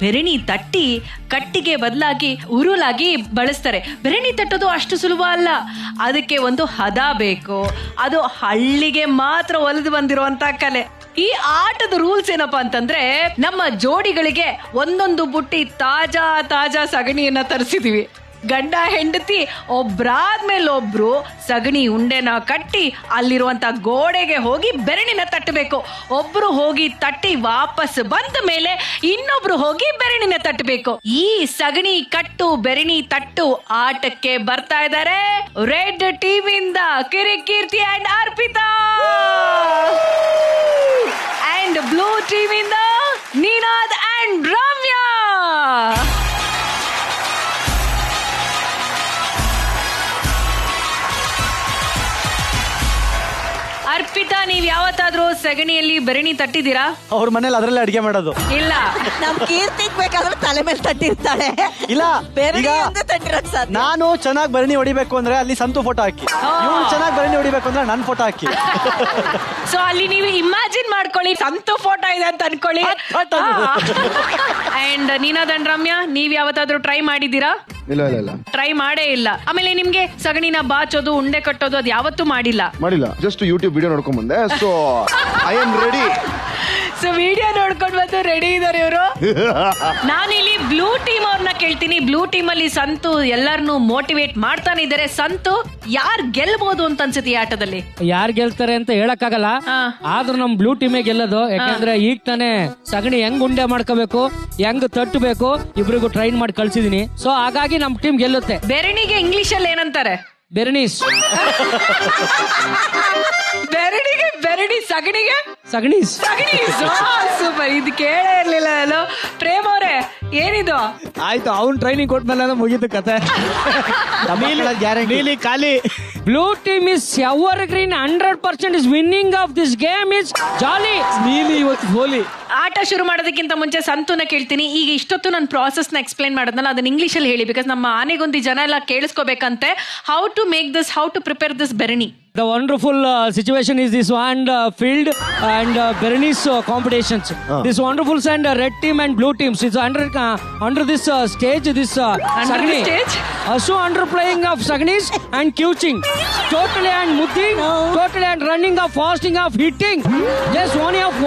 ಬೆರಣಿ ತಟ್ಟಿ ಕಟ್ಟಿಗೆ ಬದಲಾಗಿ ಉರುಲಾಗಿ ಬಳಸ್ತಾರೆ. ಬೆರಣಿ ತಟ್ಟೋದು ಅಷ್ಟು ಸುಲಭ ಅಲ್ಲ, ಅದಕ್ಕೆ ಒಂದು ಹದ ಬೇಕು. ಅದು ಹಳ್ಳಿಗೆ ಮಾತ್ರ ಒಲಿದು ಬಂದಿರುವಂತ ಕಲೆ. ಈ ಆಟದ ರೂಲ್ಸ್ ಏನಪ್ಪಾ ಅಂತಂದ್ರೆ, ನಮ್ಮ ಜೋಡಿಗಳಿಗೆ ಒಂದೊಂದು ಬುಟ್ಟಿ ತಾಜಾ ಸಗಣಿಯನ್ನ ತರಿಸಿದೀವಿ. ಗಂಡ ಹೆಂಡತಿ ಒಬ್ರಾದ್ಮೇಲೆ ಒಬ್ರು ಸಗಣಿ ಉಂಡೆನ ಕಟ್ಟಿ ಅಲ್ಲಿರುವಂತ ಗೋಡೆಗೆ ಹೋಗಿ ಬೆರಣಿನ ತಟ್ಟಬೇಕು. ಒಬ್ರು ಹೋಗಿ ತಟ್ಟಿ ವಾಪಸ್ ಬಂದ ಮೇಲೆ ಇನ್ನೊಬ್ರು ಹೋಗಿ ಬೆರಣಿನ ತಟ್ಟಬೇಕು. ಈ ಸಗಣಿ ಕಟ್ಟು ಬೆರಣಿ ತಟ್ಟು ಆಟಕ್ಕೆ ಬರ್ತಾ ಇದ್ದಾರೆ ರೆಡ್ ಟಿವಿಯಿಂದ Kirik Keerthi and Arpitha, and blue ಟಿವಿಯಿಂದ ನಿನಾದ್ ಅಂಡ್ ರಮ್ಯಾ. ಅರ್ಪಿತಾ, ನೀವ್ ಯಾವತ್ತಾದ್ರೂ ಸಗಣಿಯಲ್ಲಿ ಬೆರಣಿ ತಟ್ಟಿದ್ದೀರಾ? ಅವ್ರ ಮನೇಲಿ ಅದ್ರಲ್ಲೇ ಅಡಿಗೆ ಮಾಡೋದು. ಇಲ್ಲ, ನಮ್ ಕೀರ್ತಿಗ್ ಬೇಕಾದ್ರೆ ತಲೆ ಮೇಲೆ ತಟ್ಟಿರ್ತಾಳೆ. ಇಲ್ಲ, ಬೇರೆ ಈಗ ತಟ್ಟಿರಕ್ ಸಾಧ್ಯ. ನಾನು ಚೆನ್ನಾಗಿ ಭರಣಿ ಹೊಡಿಬೇಕು ಅಂದ್ರೆ ಅಲ್ಲಿ ಸಂತು ಫೋಟೋ ಹಾಕಿ, ಇವ್ನು ಚೆನ್ನಾಗಿ ಭರಣಿ ಹೊಡಿಬೇಕು ಅಂದ್ರೆ ನನ್ ಫೋಟೋ ಹಾಕಿ. ಸೊ ಅಲ್ಲಿ ನೀವು ಇಮ್ಯಾಜಿನ್ ಮಾಡ್ಕೊಳ್ಳಿ, ಸಂತು ಫೋಟೋ ಇದೆ ಅಂತ ಅನ್ಕೊಳ್ಳಿ. ಅಂಡ್ ನಿನಾದ್ ಅಂಡ್ ರಮ್ಯಾ, ನೀವ್ ಯಾವತ್ತಾದ್ರೂ ಟ್ರೈ ಮಾಡಿದ್ದೀರಾ? ಇಲ್ಲ ಇಲ್ಲ ಇಲ್ಲ, ಟ್ರೈ ಮಾಡೇ ಇಲ್ಲ. ಆಮೇಲೆ ನಿಮ್ಗೆ ಸಗಣಿನ ಬಾಚೋದು ಉಂಡೆ ಕಟ್ಟೋದು ಅದು ಯಾವತ್ತೂ ಮಾಡಿಲ್ಲ? ಮಾಡಿಲ್ಲ. ಜಸ್ಟ್ ಯೂಟ್ಯೂಬ್ ವಿಡಿಯೋ ನೋಡ್ಕೊಂಡ್ ಬಂದೆ. So I am ready. So video ನೋಡ್ಕೊಂಡು ಬಂದು ರೆಡಿ ಇದಾರೆ ಇವರು. ನಾನಿಲ್ಲಿ ಬ್ಲೂ ಟೀಮ್ ಅವ್ರನ್ನ ಕೇಳ್ತೀನಿ. ಬ್ಲೂ ಟೀಮ್ ಅಲ್ಲಿ ಸಂತು ಎಲ್ಲರನ್ನು ಮೋಟಿವೇಟ್ ಮಾಡ್ತಾನೆ ಇದ್ದಾರೆ. ಸಂತು, ಯಾರ್ ಗೆಲ್ಬಹುದು ಅಂತ ಅನ್ಸುತ್ತೆ ಈ ಆಟದಲ್ಲಿ? ಯಾರು ಗೆಲ್ತಾರೆ ಅಂತ ಹೇಳಕ್ಕಾಗಲ್ಲ, ಆದ್ರೂ ನಮ್ ಬ್ಲೂ ಟೀಮೇ ಗೆಲ್ಲೋದು. ಯಾಕಂದ್ರೆ ಈಗ ತಾನೇ ಸಗಣಿ ಹೆಂಗ್ ಉಂಡೆ ಮಾಡ್ಕೋಬೇಕು, ಹೆಂಗ್ ತಟ್ಟಬೇಕು ಇಬ್ರಿಗೂ ಟ್ರೈನ್ ಮಾಡಿ ಕಳ್ಸಿದೀನಿ. ಸೊ ಹಾಗಾಗಿ ನಮ್ ಟೀಮ್ ಗೆಲ್ಲುತ್ತೆ. ಬೆರಣಿಗೆ ಇಂಗ್ಲಿಷ್ ಅಲ್ಲಿ ಏನಂತಾರೆ? ಬೆರನೀಸ್. ಬೆರಣಿಗೆ ಬೆರಣಿ, ಸಗಣಿಗೆ ಸಗಣೀಸ್. ಸಗಣೀಸ್. ಸೂಪರ್, ಇದು ಕೇಳೇ ಇರ್ಲಿಲ್ಲ ನಾನು. ಪ್ರೇಮ್ ಅವರೇ, ಏನಿದು? ಆಯ್ತು, ಅವ್ನ್ ಟ್ರೈನಿಂಗ್ ಕೊಟ್ಮೇಲೆ ಮುಗೀತು ಕತೆ. ನೀಲಿ ಖಾಲಿ. Blue team is evergreen, 100% is winning of this game is jolly. ನೀಲಿ ಇವತ್ತು ಹೋಲಿ. ಆಟ ಶುರು ಮಾಡೋದಕ್ಕಿಂತ ಮುಂಚೆ ಸಂತುನ ಕೇಳ್ತೀನಿ. ಈಗ ಇಷ್ಟೊತ್ತು ನನ್ನ ಪ್ರಾಸೆಸ್ ನ ಎಕ್ಸ್ಪ್ಲೈನ್ ಮಾಡೋದನ್ನ ಅದನ್ನ ಇಂಗ್ಲಿಷ್ ಅಲ್ಲಿ ಹೇಳಿ, ಬಿಕಾಸ್ ನಮ್ಮ ಆನೆಗೊಂದಿ ಜನ ಎಲ್ಲ ಕೇಳಿಸ್ಕೋಬೇಕಂತೆ. How to make this, how to prepare this ಬೆರಣಿ. The wonderful situation is this one field and Berenice competitions. This wonderful and red team and blue teams is under this stage. This Under the stage? Also under playing of Sagnis and Kuching. Totally and Mudding. Totally and running of fasting of hitting. Just only of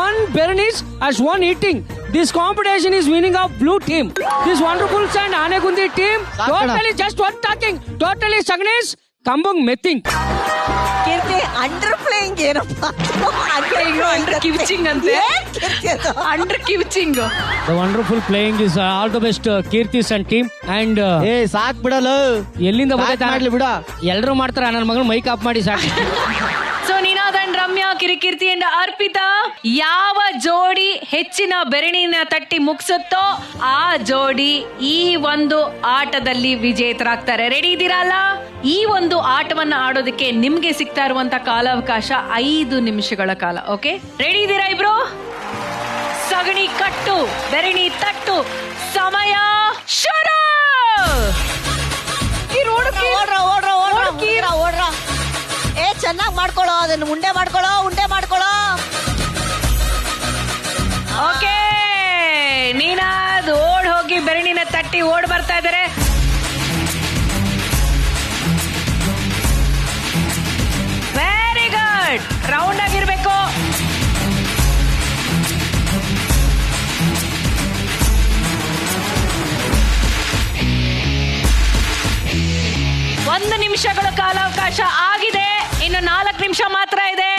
one Berenice as one hitting. This competition is winning of blue team. This wonderful and Anegundi team. Totally just one talking. Totally Sagnis. Kambung Mething. Keerthi under playing ಏನಪ್ಪ? Under ಕಿವಿಚಿಂಗ್ ಅಂತೆ. Under ಕಿವಿಚಿಂಗ್. The wonderful playing is all the best Kirtis and team and ಸಾಕ್ ಬಿಡಲ್ಲ, ಎಲ್ಲಿಂದ ಮಾಡ್ಲಿ ಬಿಡ. ಎಲ್ರು ಮಾಡ್ತಾರ, ನನ್ನ ಮಗನ ಮೈಕ್ ಆಫ್ ಮಾಡಿ ಸಾಕು. So Ninad and Ramya, Kirik Keerthi and Arpitha, ಯಾವ ಜೋಡಿ ಹೆಚ್ಚಿನ ಬೆರಣಿನ ತಟ್ಟಿ ಮುಗಿಸುತ್ತೋ ಆ ಜೋಡಿ ಈ ಒಂದು ಆಟದಲ್ಲಿ ವಿಜೇತರಾಗ್ತಾರೆ. ರೆಡಿ ಇದ್ದೀರಲ್ಲ? ಈ ಒಂದು ಆಟವನ್ನ ಆಡೋದಕ್ಕೆ ನಿಮ್ಗೆ ಸಿಗ್ತಾ ಇರುವಂತ ಕಾಲಾವಕಾಶ 5 ನಿಮಿಷಗಳ ಕಾಲ. ಓಕೆ, ರೆಡಿ ಇದ್ದೀರಾ ಇಬ್ರು? ಸಗಣಿ ಕಟ್ಟು ಬೆರಣಿ ತಟ್ಟು, ಸಮಯ ಶುರು. ಏ ಚೆನ್ನಾಗ್ ಮಾಡ್ಕೊಳ್ಳೋ, ಅದನ್ನ ಉಂಡೆ ಮಾಡ್ಕೊಳ್ಳೋ. ಓಕೆ, ನೀನಾದ್ ಓಡ್ ಹೋಗಿ ಬೆರಣಿನ ತಟ್ಟಿ ಓಡ್ ಬರ್ತಾ ಇದಾರೆ. ವೆರಿ ಗುಡ್, ರೌಂಡ್ ಆಗಿರ್ಬೇಕು. ಒಂದು ನಿಮಿಷಗಳ ಕಾಲಾವಕಾಶ ಆಗಿದೆ, ಇನ್ನು 4 ನಿಮಿಷ ಮಾತ್ರ ಇದೆ.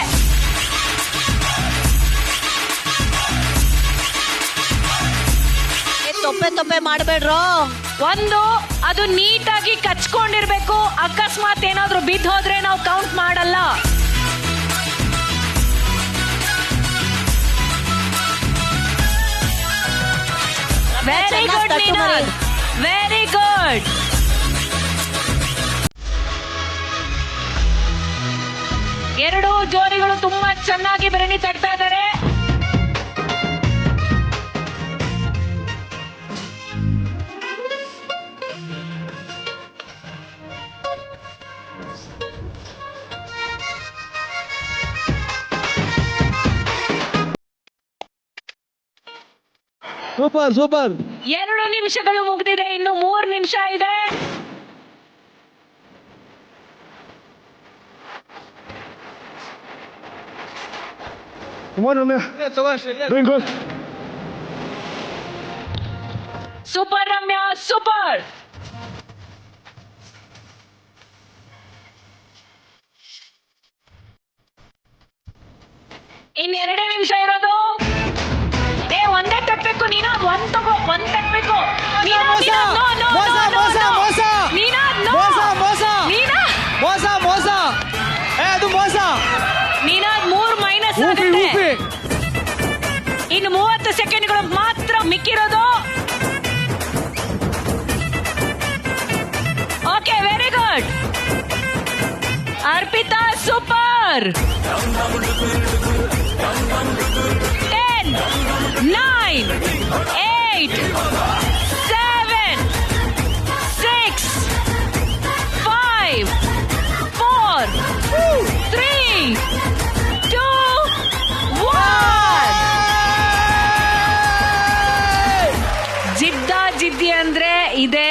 ತೊಪ್ಪೆ ಮಾಡ್ಬೇಡ್ರೋ. ಒಂದು, ಅದು ನೀಟಾಗಿ ಕಚ್ಕೊಂಡಿರ್ಬೇಕು. ಅಕಸ್ಮಾತ್ ಏನಾದ್ರೂ ಬಿದ್ದು ಹೋದ್ರೆ ನಾವು ಕೌಂಟ್ ಮಾಡಲ್ಲ. Very good Ninad, very good. ಎರಡು ಜೋಡಿಗಳು ತುಂಬಾ ಚೆನ್ನಾಗಿ ಬೆರಣಿ ತಟ್ತಾ ಇದ್ದಾರೆ. Super super. 2 ನಿಮಿಷಗಳು ಮುಗಿದಿದೆ, ಇನ್ನು 3 ನಿಮಿಷ ಇದೆ. Come on, Ramya. Doing good. Super Ramya, super. ಇನ್ 2 ನಿಮಿಷ ಇರೋದು. ಒಂದೇ ತಟ್ಬೇಕು. ನೀನು ಒಂದ್ ತಗೋ, ಒಂದ್ ತಟ್ಬೇಕು. ಅದು ಮೋಸ. ನೀನಾದ್ 3 ಮೈನಸ್ ಆಗುತ್ತೆ. ಇನ್ನು 30 ಸೆಕೆಂಡ್ಗಳು ಮಾತ್ರ ಮಿಕ್ಕಿರೋದು. Okay, very good. Arpitha super. 10, 9, 8, 7, 6, 5, 4, 3, 2, 1. ಜಿದ್ದಿ ಅಂದ್ರೆ ಇದೆ.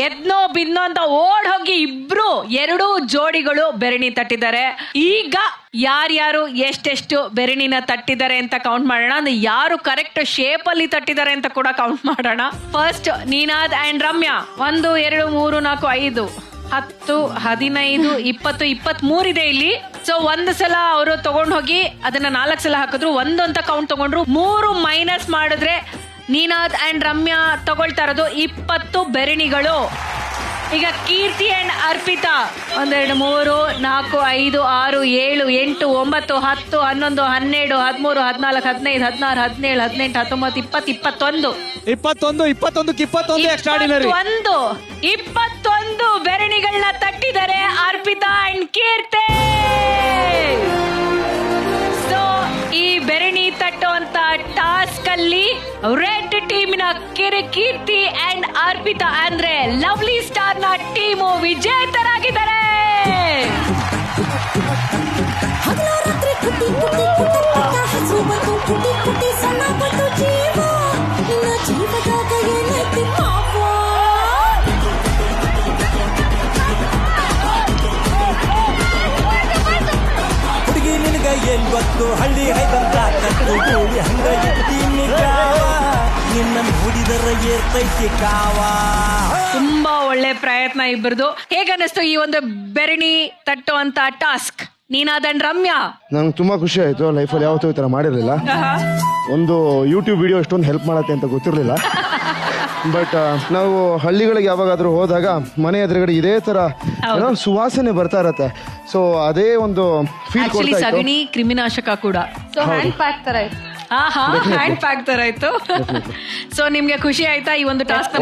ಎದ್ನೋ ಬಿನ್ನೋ ಅಂತ ಓಡ್ ಹೋಗಿ ಇಬ್ರು 2 ಜೋಡಿಗಳು ಬೆರಣಿ ತಟ್ಟಿದ್ದಾರೆ. ಈಗ ಯಾರ್ಯಾರು ಎಷ್ಟೆಷ್ಟು ಬೆರಣಿನ ತಟ್ಟಿದ್ದಾರೆ ಅಂತ ಕೌಂಟ್ ಮಾಡೋಣ. ಅಂದ್ರೆ ಯಾರು ಕರೆಕ್ಟ್ ಶೇಪ್ ಅಲ್ಲಿ ತಟ್ಟಿದ್ದಾರೆ ಅಂತ ಕೂಡ ಕೌಂಟ್ ಮಾಡೋಣ. First ನೀನಾದ್ and Ramya. 1, 2, 3, 4, 5, 10, 15, 20, 23 ಇದೆ ಇಲ್ಲಿ. ಸೊ 1 ಸಲ ಅವರು ತಗೊಂಡ್ ಹೋಗಿ ಅದನ್ನ 4 ಸಲ ಹಾಕಿದ್ರು. 1 ಅಂತ ಕೌಂಟ್ ತಗೊಂಡ್ರು. 3 ಮೈನಸ್ ಮಾಡಿದ್ರೆ ನೀನಾದ್ ಅಂಡ್ ರಮ್ಯಾ ತಗೊಳ್ತಾ ಇರೋದು 20 ಬೆರಣಿಗಳು. ಈಗ ಕೀರ್ತಿ ಅಂಡ್ ಅರ್ಪಿತಾ 1, 2, 3, 4, 5, 6, 7, 8, 9, 10, 11, 12, 13, 14, 15, 16, 17, 18, 19, 20, 21 ಎಕ್ಸ್ಟ್ರಾರ್ಡಿನರಿ. 21 ಬೆರಣಿಗಳನ್ನ ತಟ್ಟಿದ್ದಾರೆ ಅರ್ಪಿತಾ ಅಂಡ್ ಕೀರ್ತಿ. ಸೊ ಈ ಬೆರಣಿ ತಟ್ಟುವಂತ ಟಾಸ್ಕ್ ಅಲ್ಲಿ ರೆಡ್ ಟೀಮಿನ ಕೀರ್ತಿ ಅಂಡ್ ಅರ್ಪಿತಾ ಅಂದ್ರೆ ಲವ್ಲಿ ಸ್ಟಾರ್ ನ ಟೀಮು ವಿಜೇತರಾಗಿದ್ದಾರೆ. ಹುಡುಗಿ ನಿನಗ ಏನ್ ಗೊತ್ತು, ಹಳ್ಳಿ ಹೈದಂತ ಕಟ್ಟು ಕೂಡಿ ಹಂಗ ಇರ್ತೀನಿ ಕಾವ, ನಿನ್ನ ಹುಡಿದರ ಏರ್ತೈತಿ ಕಾವ. ತುಂಬಾ ಒಳ್ಳೆ ಪ್ರಯತ್ನ ಇಬ್ಬರದು. ಹೇಗನ್ನಿಸ್ತು ಈ ಒಂದು ಬೆರಣಿ ತಟ್ಟುವಂತ ಟಾಸ್ಕ್? ನೀನಾದಂಡ್ ರಮ್ಯಾ, ನಂಗೆ ತುಂಬಾ ಖುಷಿ ಆಯ್ತು. ಲೈಫಲ್ಲಿ ಯಾವತ್ತೂ ಈ ತರ ಮಾಡಿರ್ಲಿಲ್ಲ. ಒಂದು ಯೂಟ್ಯೂಬ್ ವಿಡಿಯೋ ಎಷ್ಟೊಂದು ಹೆಲ್ಪ್ ಮಾಡತ್ತೆ ಅಂತ ಗೊತ್ತಿರಲಿಲ್ಲ. ಬಟ್ ನಾವು ಹಳ್ಳಿಗಳಿಗೆ ಯಾವಾಗಾದ್ರೂ ಹೋದಾಗ ಮನೆ ಎದುರುಗಡೆ ಇದೇ ತರ ಸುವಾಸನೆ ಬರ್ತಾ ಇರತ್ತೆ. ಸೊ ಅದೇ ಒಂದು ಫೀಲ್ ಕೊಡ್ತಾ ಇತ್ತು. ಸಗಣಿ ಕ್ರಿಮಿನಾಶಕ ಕೂಡ. ಸೊ ಹ್ಯಾಂಡ್ ಪ್ಯಾಕ್ ತರ ಇತ್ತು. ಹ್ಯಾಂಡ್ ಪ್ಯಾಕ್ ತರ ಇತ್ತು. ಸೊ ನಿಮ್ಗೆ ಖುಷಿ ಆಯ್ತಾ ಈ ಒಂದು ಟಾಸ್ಕ್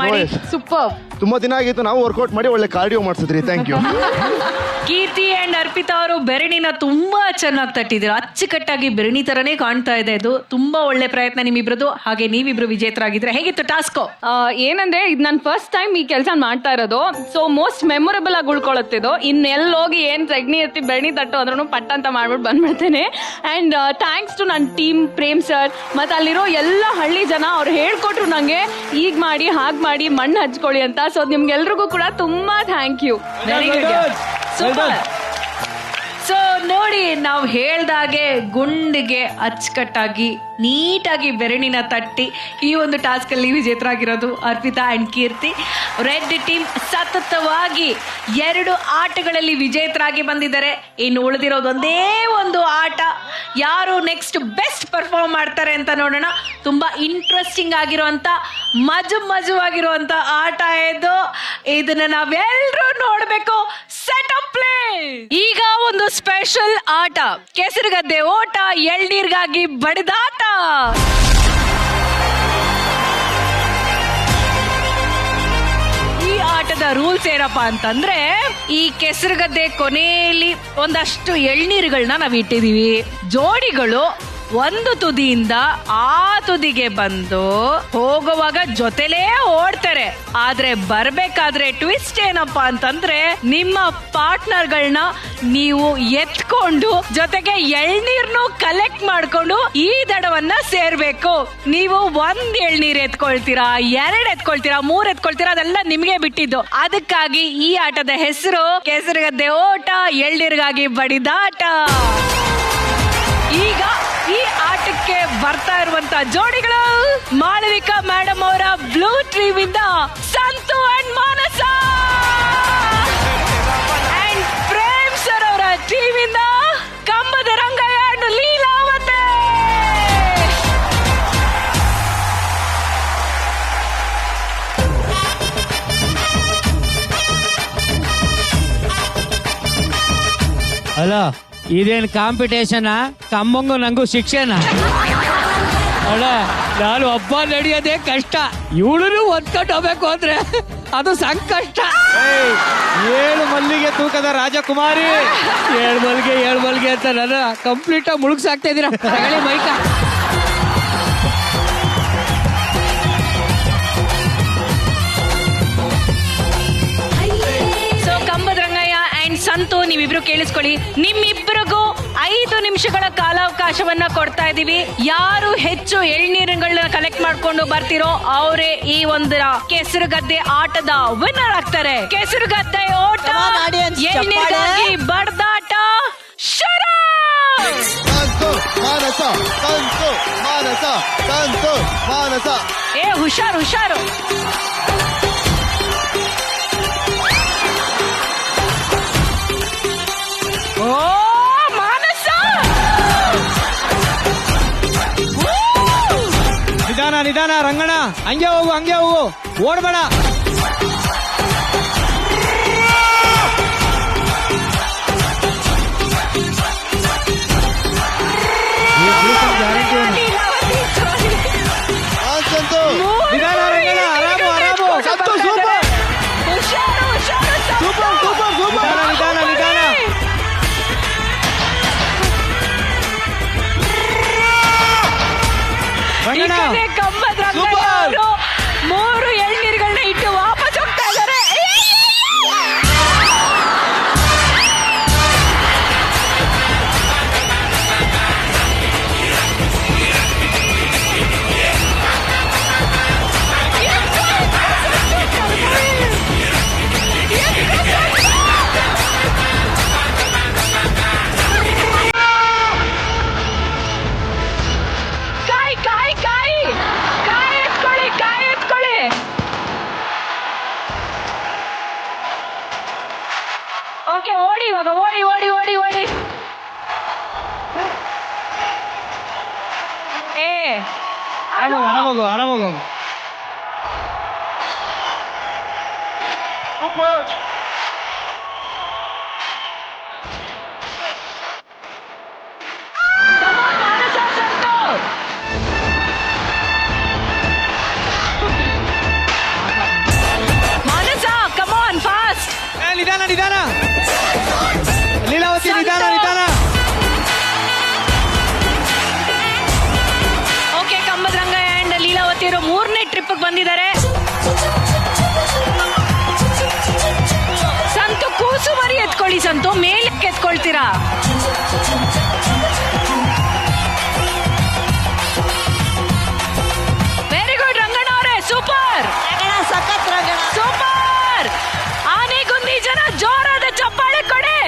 ಮಾಡಿ? ಸೂಪರ್. ತುಂಬಾ ದಿನ ಆಗಿತ್ತು ನಾವು ವರ್ಕೌಟ್ ಮಾಡಿ ಒಳ್ಳೆ ಕಾರ್ಡಿಯೋ ಮಾಡ್ಸಿದ್ರಿ. Thank you. Keerthi and Arpitha ಅವರು ಬೆರಣಿನ ತುಂಬಾ ಚೆನ್ನಾಗಿ ತಟ್ಟಿದ್ರು. ಅಚ್ಚುಕಟ್ಟಾಗಿ ಬೆರಣಿ ತರನೇ ಕಾಣ್ತಾ ಇದೆ. ಇದು ತುಂಬಾ ಒಳ್ಳೆ ಪ್ರಯತ್ನ ನಿಮ್ಮಿಬ್ರದ್ದು. ಹಾಗೆ ನೀವಿಬ್ರು ವಿಜೇತರಾಗಿದ್ರೆ. ಹೇಗಿತ್ತು ಟಾಸ್ಕ್? ಏನಂದ್ರೆ ಇದು ನಾನು ಫಸ್ಟ್ ಟೈಮ್ ಈ ಕೆಲಸ ಮಾಡ್ತಾ ಇರೋದು. ಸೊ ಮೋಸ್ಟ್ ಮೆಮೊರಬಲ್ ಆಗಿ ಉಳ್ಕೊಳ್ಳುತ್ತಿದ್ದು. ಇನ್ನೆಲ್ಲೋಗಿ ಏನ್ ಸಗಣಿ ಎತ್ತಿ ಬೆರಣಿ ತಟ್ಟು ಅಂದ್ರೂ ಪಟ್ ಅಂತ ಮಾಡ್ಬಿಟ್ಟು ಬಂದ್ಬಿಡ್ತೇನೆ. ಅಂಡ್ ಥ್ಯಾಂಕ್ಸ್ ಟು ನನ್ನ ಟೀಮ್, ಪ್ರೇಮ್ ಸರ್, ಮತ್ತೆ ಅಲ್ಲಿರೋ ಎಲ್ಲ ಹಳ್ಳಿ ಜನ. ಅವ್ರು ಹೇಳ್ಕೊಟ್ರು ನಂಗೆ ಈಗ ಮಾಡಿ ಹಾಗೆ ಮಾಡಿ ಮಣ್ಣು ಹಚ್ಕೊಳ್ಳಿ ಅಂತ. ಸೊ ನಿಮ್ಗೆಲ್ರಿಗೂ ಕೂಡ ತುಂಬಾ thank you. Very good. Super. So ನೋಡಿ, ನಾವು ಹೇಳ್ದಾಗೆ ಗುಂಡಿಗೆ ಅಚ್ಚುಕಟ್ಟಾಗಿ ನೀಟಾಗಿ ಬೆರಣಿನ ತಟ್ಟಿ ಈ ಒಂದು ಟಾಸ್ಕ್ ಅಲ್ಲಿ ವಿಜೇತರಾಗಿರೋದು Arpitha and Keerthi. Red team ಸತತವಾಗಿ 2 ಆಟಗಳಲ್ಲಿ ವಿಜೇತರಾಗಿ ಬಂದಿದ್ದಾರೆ. ಇನ್ನು ಉಳಿದಿರೋದು ಒಂದೇ ಒಂದು ಆಟ. ಯಾರು ನೆಕ್ಸ್ಟ್ ಬೆಸ್ಟ್ ಪರ್ಫಾರ್ಮ್ ಮಾಡ್ತಾರೆ ಅಂತ ನೋಡೋಣ. ತುಂಬಾ ಇಂಟ್ರೆಸ್ಟಿಂಗ್ ಆಗಿರುವಂತ ಮಜವಾಗಿರುವಂತ ಆಟ ಇದು. ಇದನ್ನ ನಾವೆಲ್ಲರೂ ನೋಡ್ಬೇಕು. Set up play. ಈಗ ಒಂದು ಸ್ಪೆಷಲ್ ಆಟ, ಕೆಸರುಗದ್ದೆ ಓಟ, ಎಳ್ನೀರ್ಗಾಗಿ ಬಡಿದಾಟ. ಈ ಆಟದ ರೂಲ್ಸ್ ಏನಪ್ಪ ಅಂತಂದ್ರೆ, ಈ ಕೆಸರುಗದ್ದೆ ಕೊನೆಯಲ್ಲಿ ಒಂದಷ್ಟು ಎಳ್ನೀರುಗಳನ್ನ ನಾವ್ ಇಟ್ಟಿದೀವಿ. ಜೋಡಿಗಳು ಒಂದು ತುದಿಯಿಂದ ಆ ತುದಿಗೆ ಬಂದು ಹೋಗುವಾಗ ಜೊತೆಲೇ ಓಡ್ತಾರೆ. ಆದ್ರೆ ಬರ್ಬೇಕಾದ್ರೆ ಟ್ವಿಸ್ಟ್ ಏನಪ್ಪಾ ಅಂತಂದ್ರೆ, ನಿಮ್ಮ ಪಾರ್ಟ್ನರ್ಗಳನ್ನ ನೀವು ಎತ್ಕೊಂಡು ಜೊತೆಗೆ ಎಳ್ನೀರ್ನು ಕಲೆಕ್ಟ್ ಮಾಡ್ಕೊಂಡು ಈ ದಡವನ್ನ ಸೇರ್ಬೇಕು. ನೀವು 1 ಎಳ್ನೀರ್ ಎತ್ಕೊಳ್ತೀರಾ, 2 ಎತ್ಕೊಳ್ತೀರಾ, 3 ಎತ್ಕೊಳ್ತೀರಾ, ಅದೆಲ್ಲ ನಿಮ್ಗೆ ಬಿಟ್ಟಿದ್ದು. ಅದಕ್ಕಾಗಿ ಈ ಆಟದ ಹೆಸರು ಕೆಸರುಗದ್ದೆ ಓಟ, ಎಳ್ನೀರ್ಗಾಗಿ ಬಡಿದಾಟ. ಈಗ ಈ ಆಟಕ್ಕೆ ಬರ್ತಾ ಇರುವಂತ ಜೋಡಿಗಳು, ಮಾಳವಿಕಾ ಮೇಡಮ್ ಅವರ ಬ್ಲೂ ಟೀಮ್ ಇಂದ Santhu and Manasa, and Prem sir ಅವರ ಟೀಮ್ ಇಂದ ಕಂಬದ ರಂಗಯ್ಯ ಅಂಡ್ ಲೀಲಾವತಿ. ಹಲೋ, ಇದೇನು ಕಾಂಪಿಟೇಷನ್? ಕಮ್ಮಂಗು ನಂಗೂ ಶಿಕ್ಷಣ. ಅಣ್ಣ, ನಾನು ಒಬ್ಬ ನಡೆಯೋದೇ ಕಷ್ಟ, ಇವಳು ಒದ್ಕೊಂಡು ಹೋಗ್ಬೇಕು ಅಂದ್ರೆ ಅದು ಸಂಕಷ್ಟ. 7 ಮಲ್ಲಿಗೆ ತೂಕದ ರಾಜಕುಮಾರಿ. 7 ಮಲ್ಗೆ ಅಂತ ನಾನು ಕಂಪ್ಲೀಟ್ ಆಗಿ ಮುಳುಗ್ಸಾಕ್ತಾ ಇದ್ದೀರಾ. ತಗೊಳ್ಳಿ ಮೈಕ. ಸಂತು, ನೀವಿಬ್ರು ಕೇಳಿಸ್ಕೊಳ್ಳಿ. ನಿಮ್ಮಿಬ್ಬರಿಗೂ 5 ನಿಮಿಷಗಳ ಕಾಲಾವಕಾಶವನ್ನ ಕೊಡ್ತಾ ಇದೀವಿ. ಯಾರು ಹೆಚ್ಚು ಎಳ್ನೀರುಗಳನ್ನ ಕಲೆಕ್ಟ್ ಮಾಡ್ಕೊಂಡು ಬರ್ತಿರೋ ಅವರೇ ಈ ಒಂದು ಕೆಸರುಗದ್ದೆ ಆಟದ ವಿನ್ನರ್ ಆಗ್ತಾರೆ. ಕೆಸರುಗದ್ದೆ ಓಟ, ಎಳ್ನೀರಿಗಾಗಿ ಬಡ್ದಾಟ ಶುರು. ಏ ಹುಷಾರು ಹುಷಾರು. ಓ ಮಾನಸ, ನಿಧಾನ ನಿಧಾನ ರಂಗಣ್ಣ, ಹಂಗೆ ಹೋಗು, ಓಡ್ಬೇಡ. ನಿಧಾನ ರಂಗಣ್ಣ, ಆರಾಮು. ಹುಷಾರು ಹುಷಾರು. ಸೂಪರ್. ನಿಧಾನ. ಕಂಬದ ರಂಗಯ್ಯನವರು 3 ಎಳ್ನೀರುಗಳನ್ನ ಇಟ್ಟು ವಾಪಸ್ ಹೋಗ್ತಾ ಇದ್ದಾರೆ. ಕಾಯಿ ಎತ್ಕೊಳ್ಳಿ. ಓಕೆ, ಓಡಿ ಇವಾಗ, ಓಡಿ. ಆರಾಮೋಗು. ಮಾನಸ, ಕಮ್ ಆನ್ ಫಾಸ್ಟ್. ನಿಧಾನ. ಲೀಲಾವತಿ, ನಿಧಾನ. ಓಕೆ, ಕಂಬದ ರಂಗಯ್ಯ ಅಂಡ್ ಲೀಲಾವತಿ ಅವರು 3ನೇ ಟ್ರಿಪ್ ಬಂದಿದ್ದಾರೆ. ಸಂತು, ಕೂಸು ಮರಿ ಎತ್ಕೊಳ್ಳಿ. ಸಂತು, ಮೇಲಕ್ಕೆ ಎತ್ಕೊಳ್ತೀರಾ? ವೆರಿ ಗುಡ್ ರಂಗಣ್ಣ ಅವರೇ, ಸೂಪರ್. ಸೂಪರ್. ಆನೆಗುಂದಿ ಜನ ಜೋರಾದ ಚಪ್ಪಾಳೆ ಕೊಡಿ.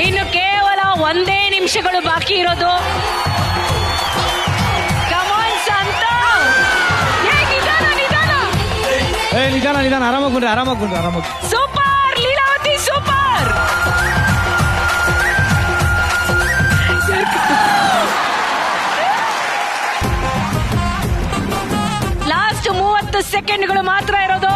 ಇನ್ನು ಕೇವಲ 1 ನಿಮಿಷಗಳು ಬಾಕಿ ಇರೋದು. ಕಮಾನ್ ಸಂತ. ನಿಧಾನ. ಆರಾಮಾಗಿ. Super Leelavathi, super. ಲಾಸ್ಟ್ 30 ಸೆಕೆಂಡ್ಗಳು ಮಾತ್ರ ಇರೋದು.